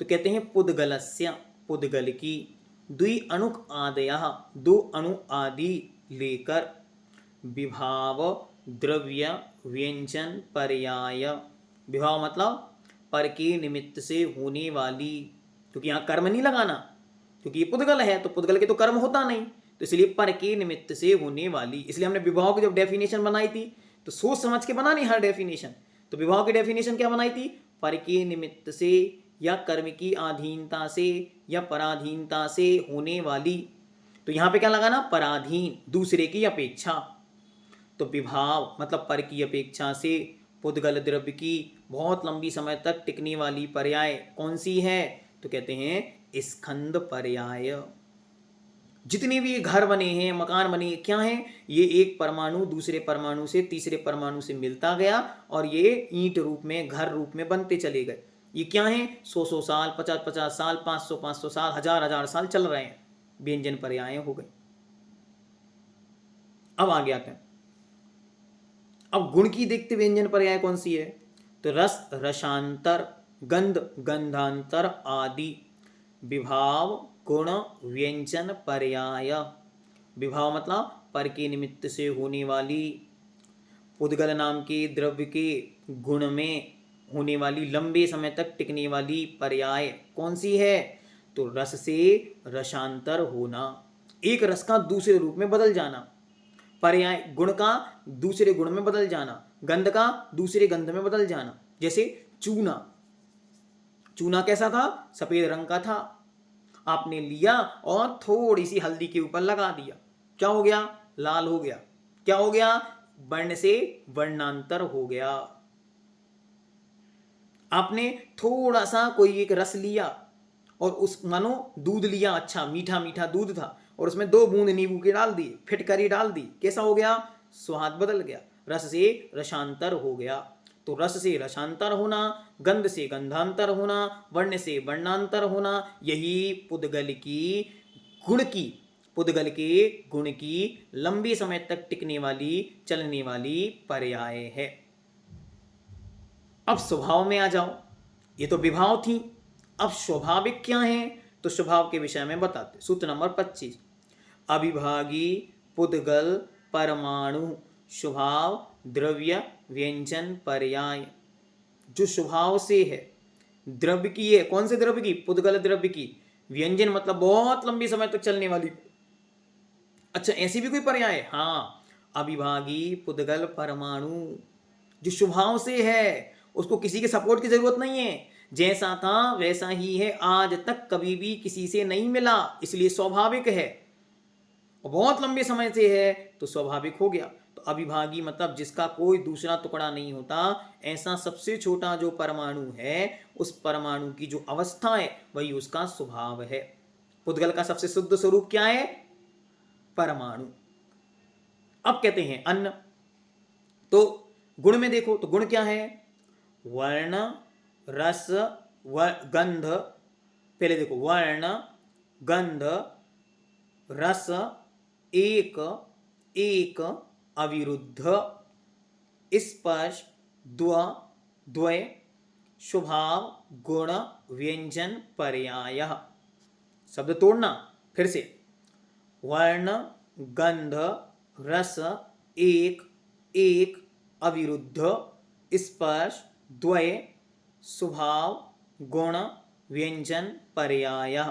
तो कहते हैं पुद्गलस्य। पुद्गल की, द्वि अणुक आदयः, दो अणु आदि लेकर, विभाव द्रव्य व्यंजन पर्याय। विभाव मतलब पर के निमित्त से होने वाली, क्योंकि यहाँ कर्म नहीं लगाना, क्योंकि ये पुद्गल है तो पुद्गल के तो कर्म होता नहीं, तो इसलिए पर के निमित्त से होने वाली। इसलिए हमने विभाव की जब डेफिनेशन बनाई थी तो सोच समझ के बनानी हर डेफिनेशन। तो विभाव की डेफिनेशन क्या बनाई थी? पर के निमित्त से या कर्म की अधीनता से या पराधीनता से होने वाली। तो यहाँ पे क्या लगाना? पराधीन, दूसरे की अपेक्षा। तो विभाव मतलब पर की अपेक्षा से पुद्गल द्रव्य की बहुत लंबी समय तक टिकने वाली पर्याय कौन सी है? तो कहते हैं स्कंद पर्याय। जितने भी घर बने हैं, मकान बने हैं, क्या है? ये एक परमाणु दूसरे परमाणु से तीसरे परमाणु से मिलता गया और ये ईंट रूप में, घर रूप में बनते चले गए। ये क्या है? 100-100 साल, 50-50 साल, 500-500 साल, 1000-1000 साल चल रहे हैं। व्यंजन पर्याय हो गए। अब आगे आते हैं। अब गुण की देखते व्यंजन पर्याय कौन सी है? तो रस रसांतर, गंध गंधांतर आदि। विभाव गुण व्यंजन पर्याय। विभाव मतलब पर के निमित्त से होने वाली, पुद्गल नाम के द्रव्य के गुण में होने वाली, लंबे समय तक टिकने वाली पर्याय कौन सी है? तो रस से रसांतर होना, एक रस का दूसरे रूप में बदल जाना। पर्याय गुण का दूसरे गुण में बदल जाना, गंध का दूसरे गंध में बदल जाना। जैसे चूना, चूना कैसा था? सफेद रंग का था। आपने लिया और थोड़ी सी हल्दी के ऊपर लगा दिया, क्या हो गया? लाल हो गया। क्या हो गया? वर्ण से वर्णांतर हो गया। आपने थोड़ा सा कोई एक रस लिया और उस, मानो दूध लिया, अच्छा मीठा मीठा दूध था, और उसमें 2 बूंद नींबू के डाल दिए, फिटकरी डाल दी, कैसा हो गया? स्वाद बदल गया, रस से रसांतर हो गया। तो रस से रसांतर होना, गंध से गंधांतर होना, वर्ण से वर्णांतर होना, यही पुद्गल की गुण की, पुद्गल के गुण की लंबे समय तक टिकने वाली, चलने वाली पर्याय है। अब स्वभाव में आ जाओ। ये तो विभाव थी, अब स्वाभाविक क्या है? तो स्वभाव के विषय में बताते। सूत्र नंबर 25, अविभागी पुद्गल परमाणु स्वभाव द्रव्य व्यंजन पर्याय। जो स्वभाव से है, द्रव्य की है, कौन से द्रव्य की? पुद्गल द्रव्य की। व्यंजन मतलब बहुत लंबी समय तक चलने वाली। अच्छा, ऐसी भी कोई पर्याय है? हाँ, अविभागी पुद्गल परमाणु, जो स्वभाव से है, उसको किसी के सपोर्ट की जरूरत नहीं है, जैसा था वैसा ही है, आज तक कभी भी किसी से नहीं मिला, इसलिए स्वाभाविक है। और बहुत लंबे समय से है तो स्वाभाविक हो गया। तो अविभागी मतलब जिसका कोई दूसरा टुकड़ा नहीं होता, ऐसा सबसे छोटा जो परमाणु है, उस परमाणु की जो अवस्था है वही उसका स्वभाव है। पुद्गल का सबसे शुद्ध स्वरूप क्या है? परमाणु। अब कहते हैं अन्न। तो गुण में देखो तो गुण क्या है? वर्ण रस गंध। पहले देखो, वर्ण गंध रस एक एक अविरुद्ध, स्पर्श द्वय स्वभाव गुण व्यंजन पर्याय। शब्द तोड़ना फिर से, वर्ण गंध रस एक एक अविरुद्ध, स्पर्श द्वय स्वभाव गुण व्यंजन पर्याय।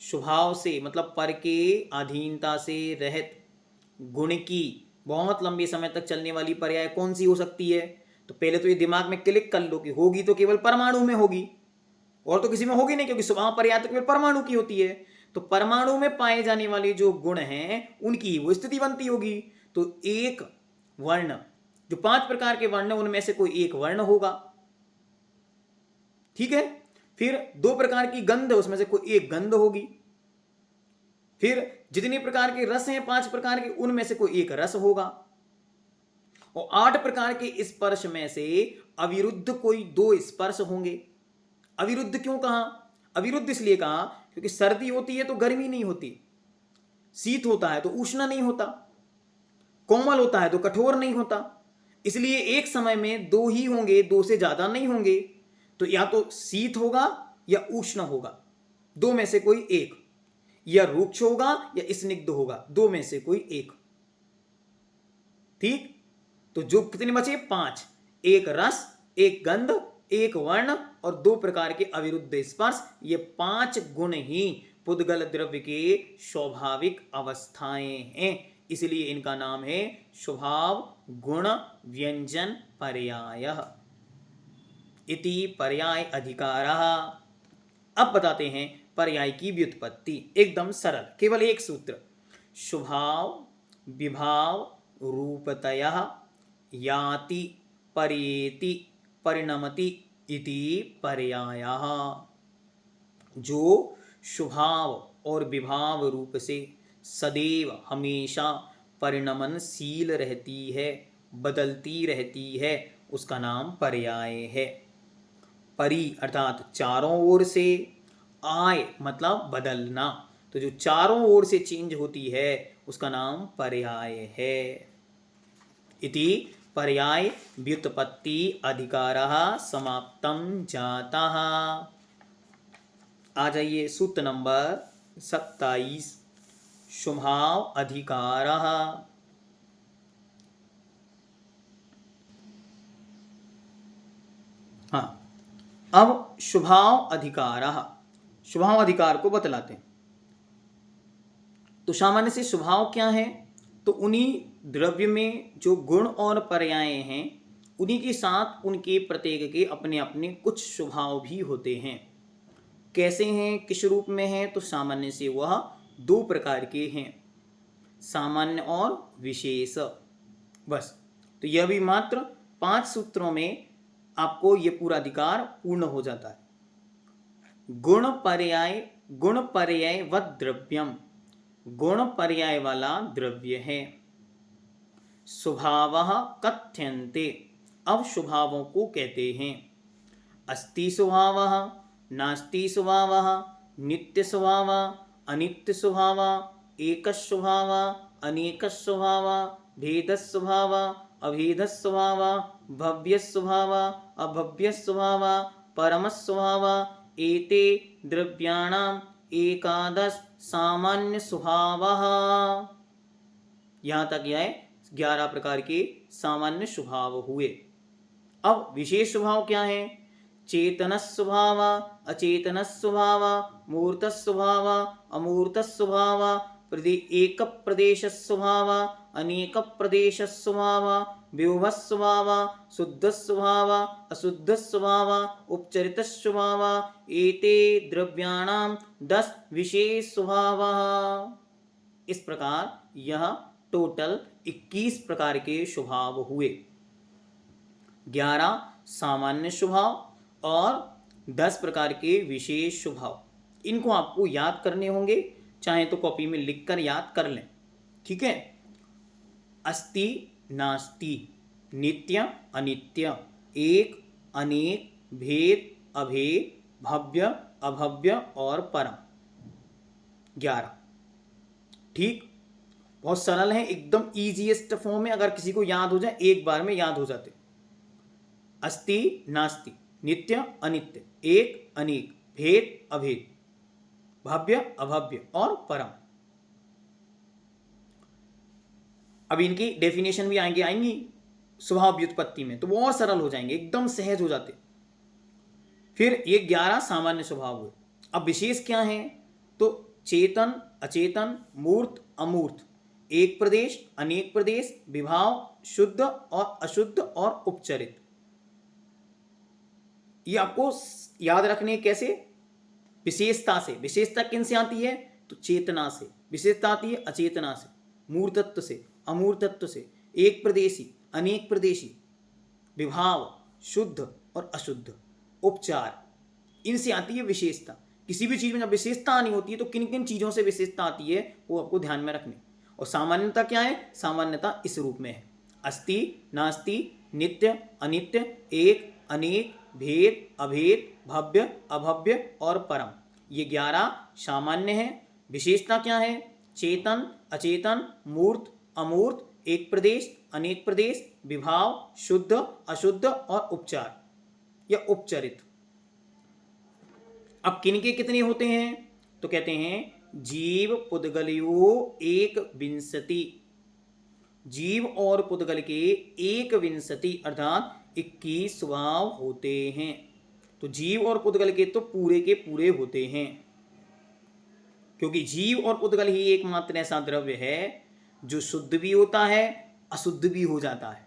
स्वभाव से मतलब पर के अधीनता से रहित, गुण की बहुत लंबे समय तक चलने वाली पर्याय कौन सी हो सकती है? तो पहले तो ये दिमाग में क्लिक कर लो कि होगी तो केवल परमाणु में होगी, और तो किसी में होगी नहीं, क्योंकि स्वभाव पर्याय तो केवल परमाणु की होती है। तो परमाणु में पाए जाने वाले जो गुण हैं उनकी वो स्थिति बनती होगी। तो एक वर्ण, जो 5 प्रकार के वर्ण उनमें से कोई एक वर्ण होगा, ठीक है। फिर 2 प्रकार की गंध, उसमें से कोई एक गंध होगी। फिर जितने प्रकार के रस हैं 5 प्रकार के, उनमें से कोई एक रस होगा। और 8 प्रकार के स्पर्श में से अविरुद्ध कोई 2 स्पर्श होंगे। अविरुद्ध क्यों कहा? अविरुद्ध इसलिए कहा क्योंकि सर्दी होती है तो गर्मी नहीं होती, शीत होता है तो उष्ण नहीं होता, कोमल होता है तो कठोर नहीं होता। इसलिए एक समय में 2 ही होंगे, 2 से ज्यादा नहीं होंगे। तो या तो शीत होगा या उष्ण होगा। दो में से कोई एक, या रुक्ष होगा या स्निग्ध होगा, दो में से कोई एक। ठीक, तो जो कितने बचे? 5। एक रस, एक गंध, एक वर्ण और 2 प्रकार के अविरुद्ध स्पर्श। ये 5 गुण ही पुद्गल द्रव्य के स्वाभाविक अवस्थाएं हैं, इसलिए इनका नाम है स्वभाव गुण व्यंजन पर्याय इति पर्याय अधिकारः। अब बताते हैं पर्याय की व्युत्पत्ति, एकदम सरल, केवल एक सूत्र। स्वभाव विभाव रूपतयः याति परेति परिणमति इति पर्यायः। जो स्वभाव और विभाव रूप से सदैव हमेशा परिणमनशील रहती है, बदलती रहती है, उसका नाम पर्याय है। परि अर्थात चारों ओर से, आय मतलब बदलना, तो जो चारों ओर से चेंज होती है उसका नाम पर्याय है। इति पर्याय व्युत्पत्ति अधिकारः समाप्तं जातः। आ जाइए सूत्र नंबर 27, स्वभाव अधिकारः। हाँ, अब स्वभाव अधिकारः, स्वभाव अधिकार को बतलाते हैं। तो सामान्य से स्वभाव क्या है? तो उन्हीं द्रव्य में जो गुण और पर्याय हैं उन्हीं के साथ उनके प्रत्येक के अपने अपने कुछ स्वभाव भी होते हैं। कैसे हैं, किस रूप में हैं? तो सामान्य से वह 2 प्रकार के हैं, सामान्य और विशेष। बस, तो यह भी मात्र 5 सूत्रों में आपको यह पूरा अधिकार पूर्ण हो जाता है। गुण पर्याय व द्रव्यम, गुण पर्याय वाला द्रव्य है। स्वभावः कथ्यन्ते, अब स्वभावों को कहते हैं। अस्ति स्वभावः, नास्ति स्वभावः, नित्य स्वभावः, अनित्य स्वभावः, एक स्वभावः, अनेक स्वभावः, भेद स्वभावः, अभेद स्वभावः, भव्य स्वभावः, अभव्य स्वभावः, परम स्वभावः। एते द्रव्याणाम एकादश सामान्य स्वभावः। यहाँ तक यह 11 प्रकार के सामान्य स्वभाव हुए। अब विशेष स्वभाव क्या है? चेतन स्वभाव, अचेतन स्वभाव, मूर्त स्वभाव, अमूर्त स्वभाव, एक प्रदेश स्वभाव, अनेक प्रदेश स्वभाव, विभव स्वभाव, शुद्ध स्वभाव, अशुद्ध स्वभाव, उपचरित स्वभाव। एते द्रव्याणाम 10 विशेष स्वभाव। इस प्रकार यह टोटल 21 प्रकार के स्वभाव हुए। 11 सामान्य स्वभाव और 10 प्रकार के विशेष स्वभाव। इनको आपको याद करने होंगे, चाहे तो कॉपी में लिखकर याद कर लें। ठीक है। अस्ति नास्ति, नित्य अनित्य, एक अनेक, भेद अभेद, भव्य अभव्य और परम। 11। ठीक, बहुत सरल है, एकदम ईजीएस्ट फॉर्म में। अगर किसी को याद हो जाए, एक बार में याद हो जाते। अस्ति नास्ति, नित्य अनित्य, एक अनेक, भेद अभेद, भव्य अभव्य और परम। अब इनकी डेफिनेशन भी आएंगी स्वभाव व्युत्पत्ति में, तो वो और सरल हो जाएंगे, एकदम सहज हो जाते। फिर ये 11 सामान्य स्वभाव हुए। अब विशेष क्या है? तो चेतन अचेतन, मूर्त अमूर्त, एक प्रदेश अनेक प्रदेश, विभाव, शुद्ध और अशुद्ध और उपचरित। ये आपको याद रखने कैसे? विशेषता से। विशेषता किन से आती है? तो चेतना से। विशेषता आती है अचेतना से, मूर्तत्व से, अमूर्तत्व से, एक प्रदेशी अनेक प्रदेशी, विभाव, शुद्ध और अशुद्ध, उपचार, इनसे आती है विशेषता। किसी भी चीज में जब विशेषता आनी होती है तो किन किन चीजों से विशेषता आती है वो आपको ध्यान में रखनी। और सामान्यता क्या है? सामान्यता इस रूप में है, अस्ति नास्ति, नित्य अनित्य, एक अनेक, भेद अभेद, भव्य अभव्य और परम। ये 11 सामान्य है। विशेषता क्या है? चेतन अचेतन, मूर्त अमूर्त, एक प्रदेश अनेक प्रदेश, विभाव, शुद्ध अशुद्ध और उपचार या उपचरित। अब किन के कितने होते हैं? तो कहते हैं जीव पुद्गलयो एक विंशति, जीव और पुद्गल के एक विंशति अर्थात 21 स्वभाव होते हैं। तो जीव और पुद्गल के तो पूरे के पूरे होते हैं, क्योंकि जीव और पुद्गल ही एकमात्र ऐसा द्रव्य है जो शुद्ध भी होता है अशुद्ध भी हो जाता है,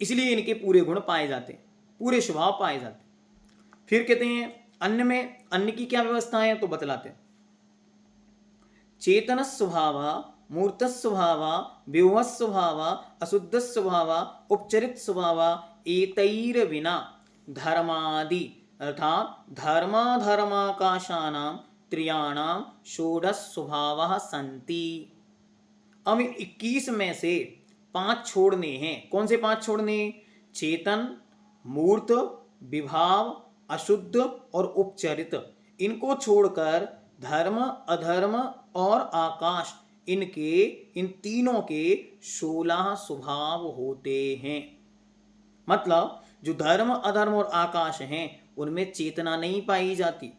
इसलिए इनके पूरे गुण पाए जाते हैं, पूरे स्वभाव पाए जाते हैं। फिर कहते हैं अन्न में, अन्न की क्या व्यवस्था है तो बतलाते हैं। चेतन स्वभाव, मूर्त स्वभाव, विभव स्वभाव, अशुद्ध स्वभाव, उपचरित स्वभाव, एतैर विना धर्मादि अर्थात धर्माकाशानाम त्रियाणाम षोडश स्वभाव संति। अब 21 में से 5 छोड़ने हैं। कौन से 5 छोड़ने? चेतन, मूर्त, विभाव, अशुद्ध और उपचरित। इनको छोड़कर धर्म, अधर्म और आकाश, इनके इन तीनों के 16 स्वभाव होते हैं। मतलब जो धर्म, अधर्म और आकाश हैं उनमें चेतना नहीं पाई जाती,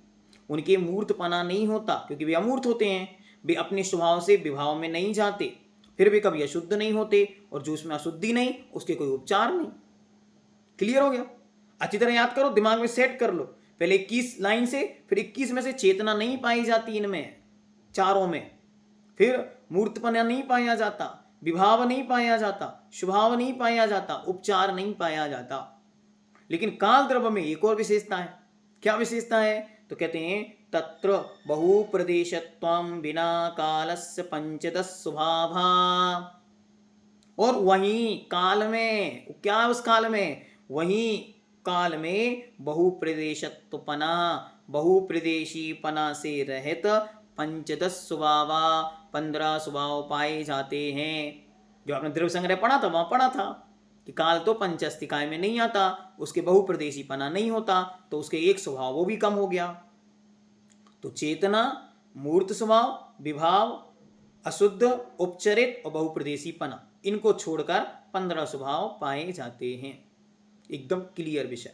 उनके मूर्तपना नहीं होता, क्योंकि वे अमूर्त होते हैं, वे अपने स्वभाव से विभाव में नहीं जाते, फिर भी कभी अशुद्ध नहीं होते, और जो उसमें अशुद्धि नहीं उसके कोई उपचार नहीं। क्लियर हो गया? अच्छी तरह याद करो, दिमाग में सेट कर लो। पहले 21 लाइन से, फिर 21 में से चेतना नहीं पाई जाती इनमें चारों में, फिर मूर्तपना नहीं पाया जाता, विभाव नहीं पाया जाता, स्वभाव नहीं पाया जाता, उपचार नहीं पाया जाता। लेकिन काल द्रव्य में एक और विशेषता है। क्या विशेषता है? तो कहते हैं तत्र बहुप्रदेशत्वं विना कालस्य पंचदश स्वभावा। और वहीं काल में, क्या उस काल में? वहीं काल में बहुप्रदेशत्वपना, बहुप्रदेशीपना से रहित पंचदश स्वभावा, 15 स्वभाव पाए जाते हैं। जो आपने द्रव्य संग्रह पढ़ा था, वहां पढ़ा था कि काल तो पंचस्तिकाय में नहीं आता, उसके बहुप्रदेशीपना नहीं होता, तो उसके एक स्वभाव वो भी कम हो गया। तो चेतना, मूर्त स्वभाव, विभाव, अशुद्ध, उपचरित और बहुप्रदेशीपना, इनको छोड़कर 15 स्वभाव पाए जाते हैं। एकदम क्लियर विषय।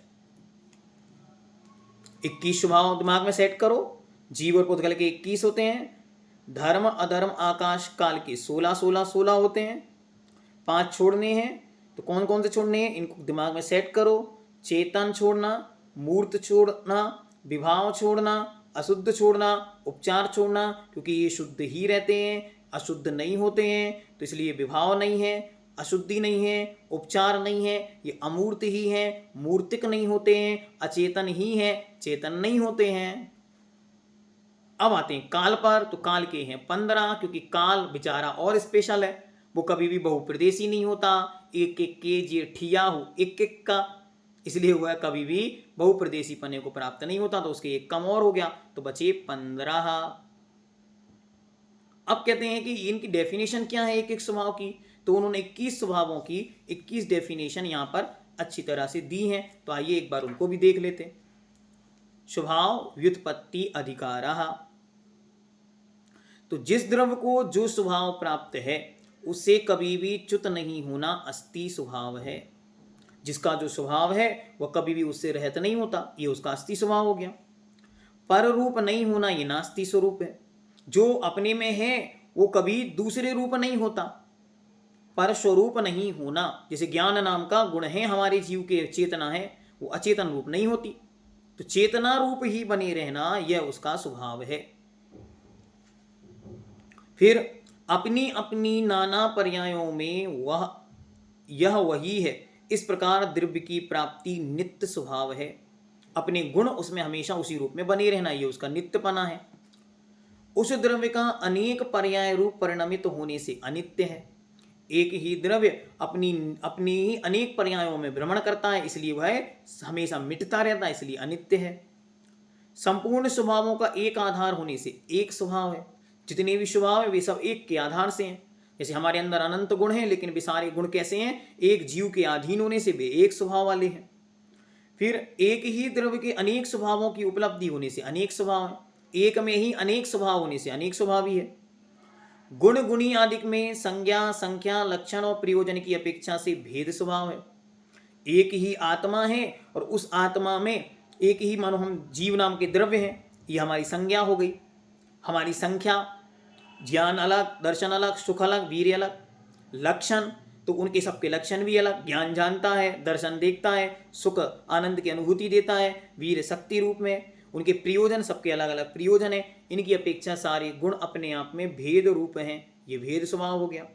21 स्वभाव दिमाग में सेट करो। जीव और पुद्गल के 21 होते हैं, धर्म, अधर्म, आकाश, काल के 16 होते हैं। 5 छोड़ने हैं, तो कौन कौन से छोड़ने हैं इनको दिमाग में सेट करो। चेतन छोड़ना, मूर्त छोड़ना, विभाव छोड़ना, अशुद्ध छोड़ना, उपचार छोड़ना, क्योंकि ये शुद्ध ही रहते हैं, अशुद्ध नहीं होते हैं, तो इसलिए विभाव नहीं है, अशुद्धि नहीं है, उपचार नहीं है, ये अमूर्त ही है, मूर्तिक नहीं होते हैं, अचेतन ही है, चेतन नहीं होते हैं। अब आते हैं काल पर, तो काल के हैं 15, क्योंकि काल बेचारा और स्पेशल है, वो कभी भी बहुप्रदेशी नहीं होता, एक एक के जे ठिया हो एक एक का, इसलिए हुआ कभी भी बहुप्रदेशी पने को प्राप्त नहीं होता, तो उसके एक कम और हो गया, तो बचे 15। अब कहते हैं कि इनकी डेफिनेशन क्या है एक एक स्वभाव की, तो उन्होंने 21 स्वभावों की 21 डेफिनेशन यहां पर अच्छी तरह से दी हैं, तो आइए एक बार उनको भी देख लेते हैं। स्वभाव व्युत्पत्ति अधिकारः, तो जिस द्रव्य को जो स्वभाव प्राप्त है उससे कभी भी च्युत नहीं होना अस्थि स्वभाव है। जिसका जो स्वभाव है वह कभी भी उससे रहित नहीं होता, ये उसका अस्थि स्वभाव हो गया। पर रूप नहीं होना ये नास्ति स्वरूप है। जो अपने में है वो कभी दूसरे रूप नहीं होता। पर स्वरूप नहीं होना, जैसे ज्ञान नाम का गुण है हमारे जीव के, चेतना है, वो अचेतन रूप नहीं होती, तो चेतना रूप ही बने रहना यह उसका स्वभाव है। फिर अपनी अपनी नाना पर्यायों में वह यह वही है। इस प्रकार द्रव्य की प्राप्ति नित्य स्वभाव है। अपने गुण उसमें हमेशा उसी रूप में बने रहना, ये उसका नित्यपना है। उस द्रव्य का अनेक पर्याय रूप परिणमित होने से अनित्य है। एक ही द्रव्य अपनी अपनी अनेक पर्यायों में भ्रमण करता है, इसलिए वह हमेशा मिटता रहता है, इसलिए अनित्य है। संपूर्ण स्वभावों का एक आधार होने से एक स्वभाव है। जितने भी स्वभाव है वे सब एक के आधार से हैं। जैसे हमारे अंदर अनंत गुण हैं, लेकिन वे सारे गुण कैसे हैं? एक जीव के अधीन होने से वे एक स्वभाव वाले हैं। फिर एक ही द्रव्य के अनेक स्वभावों की उपलब्धि होने से अनेक स्वभाव है। एक में ही अनेक स्वभाव होने से अनेक स्वभावी है। गुण गुणी आदि में संज्ञा, संख्या, लक्षण और प्रयोजन की अपेक्षा से भेद स्वभाव है। एक ही आत्मा है और उस आत्मा में एक ही, मानो हम जीव नाम के द्रव्य हैं, ये हमारी संज्ञा हो गई। हमारी संख्या, ज्ञान अलग, दर्शन अलग, सुख अलग, वीर्य अलग। लक्षण, तो उनके सबके लक्षण भी अलग। ज्ञान जानता है, दर्शन देखता है, सुख आनंद की अनुभूति देता है, वीर शक्ति रूप में। उनके प्रयोजन सबके अलग अलग प्रयोजन है। इनकी अपेक्षा सारे गुण अपने आप में भेद रूप हैं। ये भेद स्वभाव हो गया।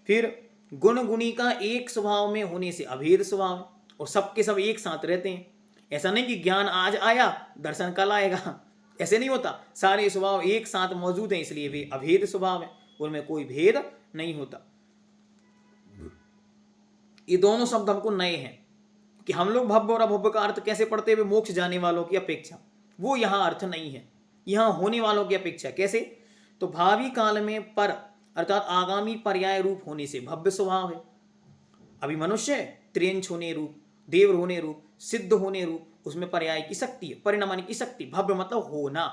फिर गुण गुणी का एक स्वभाव में होने से अभेद स्वभाव है, और सबके सब एक साथ रहते हैं। ऐसा नहीं कि ज्ञान आज आया दर्शन कल आएगा, ऐसे नहीं होता। सारे स्वभाव एक साथ मौजूद हैं, इसलिए वे अभेद स्वभाव है, उनमें कोई भेद नहीं होता। ये दोनों शब्द हमको नए हैं कि हम लोग भव्य और अभव्य का अर्थ कैसे पढ़ते हुए मोक्ष जाने वालों की अपेक्षा, वो यहाँ अर्थ नहीं है। यहाँ होने वालों की अपेक्षा कैसे, तो भावी काल में पर अर्थात आगामी पर्याय रूप होने से भव्य स्वभाव है। अभी मनुष्य त्रियंश होने रूप, देव होने रूप, सिद्ध होने रूप, उसमें पर्याय की शक्ति है, परिणमन की शक्ति। भव्य मतलब होना,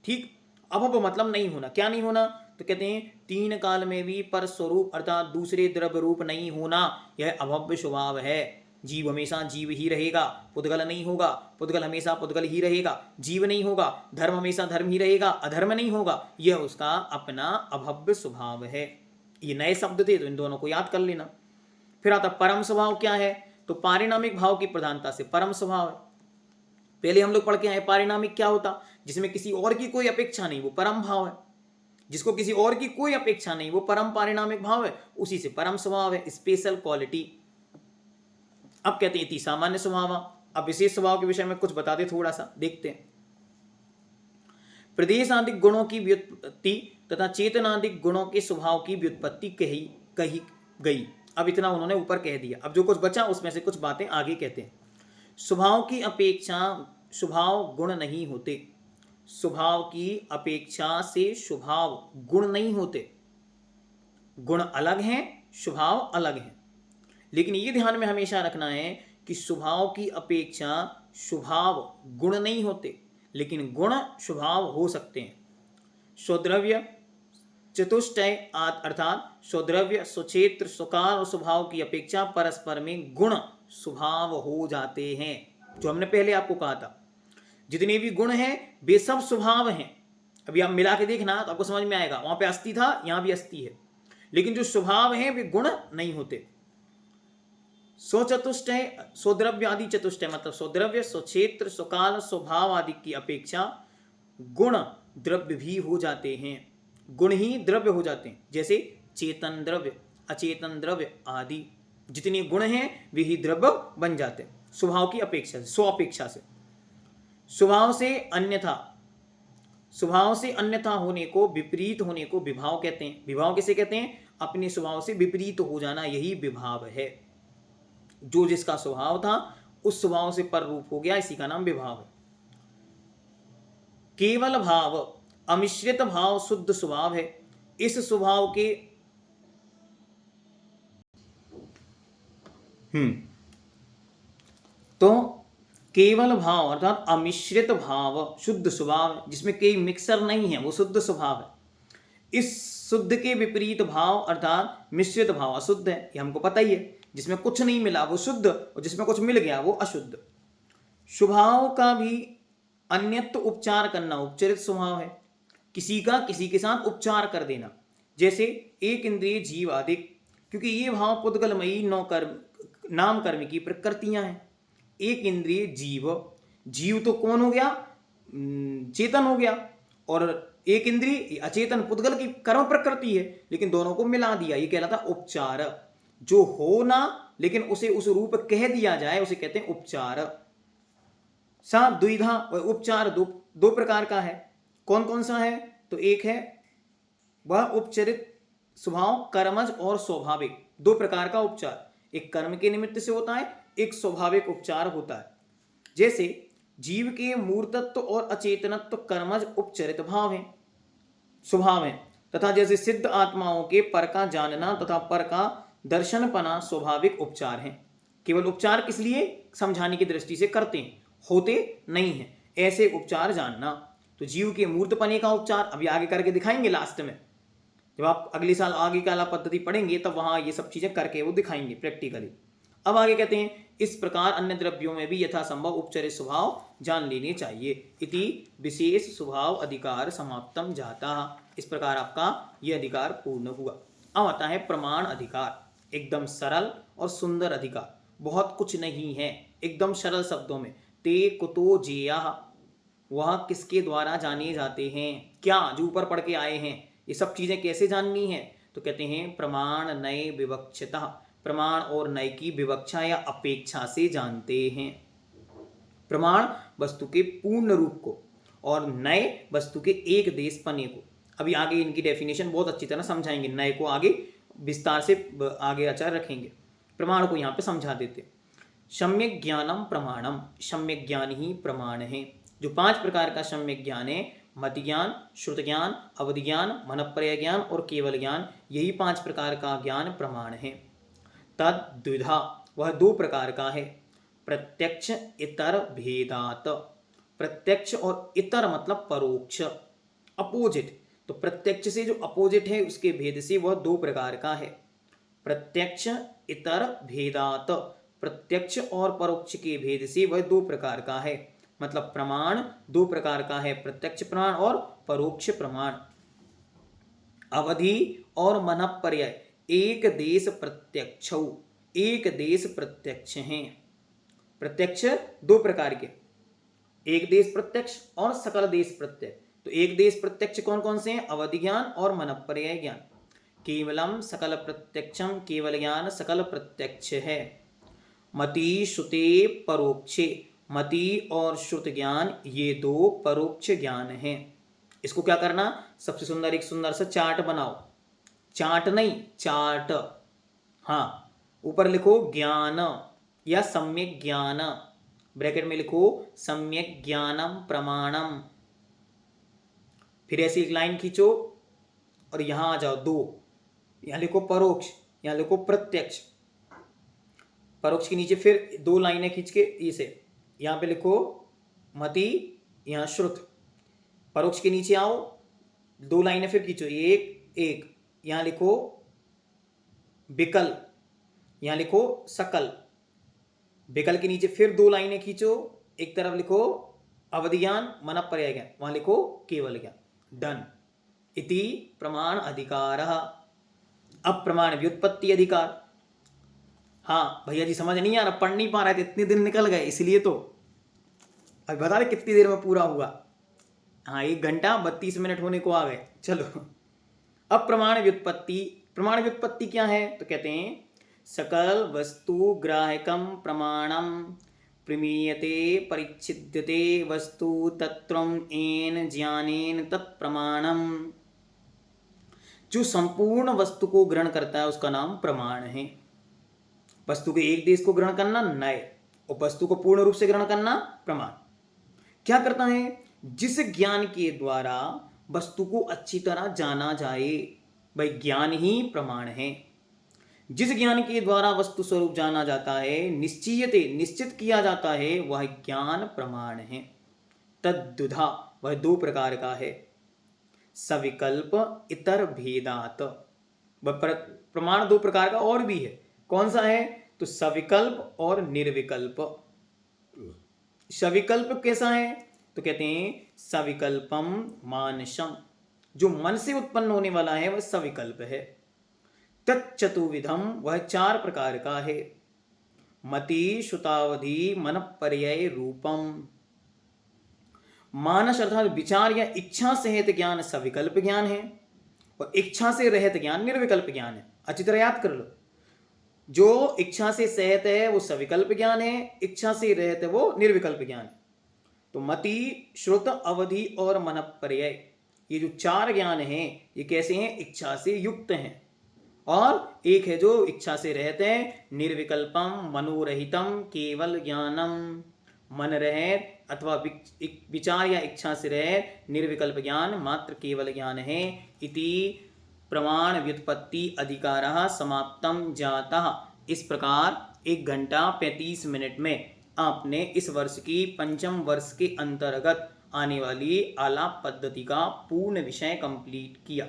ठीक। अभव्य मतलब नहीं होना। क्या नहीं होना, तो कहते हैं तीन काल में भी पर स्वरूप अर्थात दूसरे द्रव्य रूप नहीं होना, यह अभव्य स्वभाव है। जीव हमेशा जीव ही रहेगा, पुद्गल नहीं होगा। पुद्गल हमेशा पुद्गल ही रहेगा, जीव नहीं होगा। धर्म हमेशा धर्म ही रहेगा, अधर्म नहीं होगा। यह उसका अपना अभव्य स्वभाव है। ये नए शब्द थे, तो इन दोनों को याद कर लेना। फिर आता परम स्वभाव क्या है, तो पारिणामिक भाव की प्रधानता से परम स्वभाव है। पहले हम लोग पढ़ के आए पारिणामिक क्या होता, जिसमें किसी और की कोई अपेक्षा नहीं, वो परम भाव है। जिसको किसी और की कोई अपेक्षा नहीं, वो परम पारिणामिक भाव है, उसी से परम स्वभाव है, स्पेशल क्वालिटी। अब कहते हैं इति सामान्य स्वभाव। अब विशेष स्वभाव के विषय में कुछ बताते, थोड़ा सा देखते हैं। प्रदेशादिक गुणों की व्युत्पत्ति तथा चेतनादिक गुणों के स्वभाव की व्युत्पत्ति कही गई। अब इतना उन्होंने ऊपर कह दिया। अब जो कुछ बचा उसमें से कुछ बातें आगे कहते हैं। स्वभाव की अपेक्षा स्वभाव गुण नहीं होते। स्वभाव की अपेक्षा से स्वभाव गुण नहीं होते। गुण अलग हैं, स्वभाव अलग है। लेकिन ये ध्यान में हमेशा रखना है कि स्वभाव की अपेक्षा स्वभाव गुण नहीं होते, लेकिन गुण स्वभाव हो सकते हैं। स्वद्रव्य चतुष्टय अर्थात स्वद्रव्य, स्वक्षेत्र, स्वकाल और स्वभाव की अपेक्षा परस्पर में गुण स्वभाव हो जाते हैं। जो हमने पहले आपको कहा था, जितने भी गुण हैं वे सब स्वभाव हैं। अभी आप मिला के देखना तो आपको समझ में आएगा। वहां पे अस्थि था, यहां भी अस्थि है, लेकिन जो स्वभाव हैं वे गुण नहीं होते। स्वचतुष्टय, स्वद्रव्य आदि चतुष्टय मतलब स्वद्रव्य, स्वक्षेत्र, स्वकाल, स्वभाव आदि की अपेक्षा गुण द्रव्य भी हो जाते हैं। गुण ही द्रव्य हो जाते हैं, जैसे चेतन द्रव्य, अचेतन द्रव्य आदि। जितने गुण हैं वे ही द्रव्य बन जाते हैं स्वभाव की अपेक्षा से, स्वापेक्षा से। स्वभाव से अन्यथा होने को, विपरीत होने को विभाव कहते हैं। विभाव किसे कहते हैं, अपने स्वभाव से विपरीत हो जाना, यही विभाव है। जो जिसका स्वभाव था उस स्वभाव से पर रूप हो गया, इसी का नाम विभाव है। केवल भाव, अमिश्रित भाव शुद्ध स्वभाव है। इस स्वभाव के तो केवल भाव अर्थात अमिश्रित भाव शुद्ध स्वभाव, जिसमें कोई मिक्सर नहीं है, वो शुद्ध स्वभाव है। इस शुद्ध के विपरीत भाव अर्थात मिश्रित भाव अशुद्ध है, ये हमको पता ही है। जिसमें कुछ नहीं मिला वो शुद्ध, और जिसमें कुछ मिल गया वो अशुद्ध। स्वभाव का भी अन्यत्र उपचार करना उपचरित स्वभाव है। किसी का किसी के साथ उपचार कर देना, जैसे एक इंद्रिय जीव आदि, क्योंकि ये भाव पुद्गलमयी नाम कर्म की प्रकृतियां हैं। एक इंद्रिय जीव, जीव तो कौन हो गया, चेतन हो गया, और एक इंद्रिय अचेतन पुद्गल की कर्म प्रकृति है, लेकिन दोनों को मिला दिया, ये कहलाता उपचार। जो हो ना लेकिन उसे उस रूप कह दिया जाए उसे कहते हैं उपचार। सा द्विधा, उपचार दो प्रकार का है। कौन कौन सा है, तो एक है वह उपचरित स्वभाव, कर्मज और स्वाभाविक। दो प्रकार का उपचार, एक कर्म के निमित्त से होता है, एक स्वाभाविक उपचार होता है। जैसे जीव के मूर्तत्व और अचेतनत्व कर्मज उपचरित भाव है, स्वभाव है, तथा जैसे सिद्ध आत्माओं के पर का जानना तथा पर का दर्शनपना स्वाभाविक उपचार है। केवल उपचार किस लिए, समझाने की दृष्टि से करते हैं, होते नहीं है, ऐसे उपचार जानना। तो जीव के मूर्तपने का उपचार अभी आगे करके दिखाएंगे लास्ट में, जब आप अगले साल आगे काला पद्धति पढ़ेंगे तब वहां ये सब चीजें करके वो दिखाएंगे प्रैक्टिकली। अब आगे कहते हैं इस प्रकार अन्य द्रव्यों में भी यथासंभव उपचर्य स्वभाव जान लेने चाहिए। इति विशेष स्वभाव अधिकार समाप्तम जाता। इस प्रकार आपका यह अधिकार पूर्ण हुआ। अब आता है प्रमाण अधिकार। एकदम सरल और सुंदर अधिकार, बहुत कुछ नहीं है, एकदम सरल शब्दों में। ते कुतो जेया, वह किसके द्वारा जाने जाते हैं, क्या जो ऊपर पढ़ के आए हैं ये सब चीजें कैसे जाननी है, तो कहते हैं प्रमाण नए विवक्षिता, प्रमाण और नए की विवक्षा या अपेक्षा से जानते हैं। प्रमाण वस्तु के पूर्ण रूप को और नए वस्तु के एक देश पने को। अभी आगे इनकी डेफिनेशन बहुत अच्छी तरह समझाएंगे, नए को आगे विस्तार से आगे आचार रखेंगे। प्रमाण को यहाँ पे समझा देते। सम्यक ज्ञानम प्रमाणम, सम्यक ज्ञान ही प्रमाण है। जो 5 प्रकार का सम्यक ज्ञान है, मत ज्ञान, श्रुत ज्ञान, अवधि ज्ञान, मनःपर्य ज्ञान और केवल ज्ञान, यही 5 प्रकार का ज्ञान प्रमाण है। तद द्विधा, वह 2 प्रकार का है। प्रत्यक्ष इतर भेदात, प्रत्यक्ष और इतर मतलब परोक्ष, अपोजिट। तो प्रत्यक्ष से जो अपोजिट है उसके भेद से वह 2 प्रकार का है। प्रत्यक्ष इतर भेदात, प्रत्यक्ष और परोक्ष के भेद से वह 2 प्रकार का है। मतलब प्रमाण 2 प्रकार का है, प्रत्यक्ष प्रमाण और परोक्ष प्रमाण। अवधि और मनःपर्यय एक देश प्रत्यक्ष, एक देश प्रत्यक्ष हैं। प्रत्यक्ष 2 प्रकार के, एक देश प्रत्यक्ष और सकल देश प्रत्यक्ष। तो एक देश प्रत्यक्ष कौन कौन से हैं, अवधि ज्ञान और मनःपर्यय ज्ञान। केवलम सकल प्रत्यक्षम, केवल ज्ञान सकल प्रत्यक्ष है। मति श्रुते परोक्षे, मति और श्रुत ज्ञान ये 2 परोक्ष ज्ञान हैं। इसको क्या करना, सबसे सुंदर एक सुंदर सा चार्ट बनाओ, चार्ट नहीं चार्ट, हाँ ऊपर लिखो ज्ञान या सम्यक ज्ञान, ब्रैकेट में लिखो सम्यक ज्ञानम प्रमाणम, फिर ऐसी एक लाइन खींचो और यहां आ जाओ 2, यहां लिखो परोक्ष, यहां लिखो प्रत्यक्ष। परोक्ष के नीचे फिर 2 लाइनें खींच के इसे यहां पे लिखो मति, यहां श्रुत। परोक्ष के नीचे आओ, 2 लाइनें फिर खींचो, एक एक, यहां लिखो विकल, यहां लिखो सकल। विकल के नीचे फिर 2 लाइनें खींचो, एक तरफ लिखो अवधि ज्ञान मनःपर्यय ज्ञान, वहां लिखो केवल ज्ञान। डन। इति प्रमाण अधिकार। अब प्रमाण व्युत्पत्ति अधिकार। हाँ भैया जी समझ नहीं आ रहा, पढ़ नहीं पा रहे थे, इतने दिन निकल गए इसलिए तो। अब बता रहे कितनी देर में पूरा हुआ। हाँ 1 घंटा 32 मिनट होने को आ गए। चलो अब प्रमाण व्युत्पत्ति। प्रमाण व्युत्पत्ति क्या है, तो कहते हैं सकल वस्तु ग्राहकम प्रमाणम प्रमीयते परिच्छिद्यते वस्तु तत्त्वम एन ज्ञानेन तत्प्रमाणम। जो संपूर्ण वस्तु को ग्रहण करता है उसका नाम प्रमाण है। वस्तु के एक देश को ग्रहण करना नए, और वस्तु को पूर्ण रूप से ग्रहण करना प्रमाण। क्या करता है, जिस ज्ञान के द्वारा वस्तु को अच्छी तरह जाना जाए, भाई ज्ञान ही प्रमाण है। जिस ज्ञान के द्वारा वस्तु स्वरूप जाना जाता है, निश्चयते निश्चित किया जाता है, वह ज्ञान प्रमाण है। तद्दुधा, वह 2 प्रकार का है। सविकल्प इतर भेदात, वह प्रमाण 2 प्रकार का और भी है। कौन सा है, तो सविकल्प और निर्विकल्प। सविकल्प कैसा है, तो कहते हैं सविकल्पम मानसम, जो मन से उत्पन्न होने वाला है वह सविकल्प है। तच्चतुर्विधम, वह 4 प्रकार का है। मति श्रुतावधि मनःपर्यय रूपम। मानस अर्थात विचार या इच्छा से रहित ज्ञान सविकल्प ज्ञान है, और इच्छा से रहित ज्ञान निर्विकल्प ज्ञान है। अच्छी तरह याद कर लो, जो इच्छा से सहित है वो सविकल्प ज्ञान है, इच्छा से रहित है वो निर्विकल्प ज्ञान है। तो मति श्रुत अवधि और मनःपर्यय, ये जो 4 ज्ञान हैं ये कैसे हैं, इच्छा से युक्त हैं। और एक है जो इच्छा से रहते हैं, निर्विकल्पम मनोरहितम केवल ज्ञानम, मन रहित अथवा विचार या इच्छा से रहित निर्विकल्प ज्ञान मात्र केवल ज्ञान है। इति प्रमाण व्युत्पत्ति अधिकारः समाप्तम जातः। इस प्रकार 1 घंटा 35 मिनट में आपने इस वर्ष की 5म वर्ष के अंतर्गत आने वाली आलाप पद्धति का पूर्ण विषय कंप्लीट किया।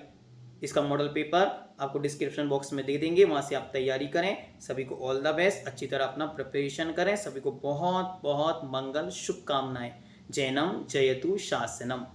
इसका मॉडल पेपर आपको डिस्क्रिप्शन बॉक्स में दे देंगे, वहाँ से आप तैयारी करें। सभी को ऑल द बेस्ट, अच्छी तरह अपना प्रिपरेशन करें। सभी को बहुत बहुत मंगल शुभकामनाएं। जैनम जयतु शासनम।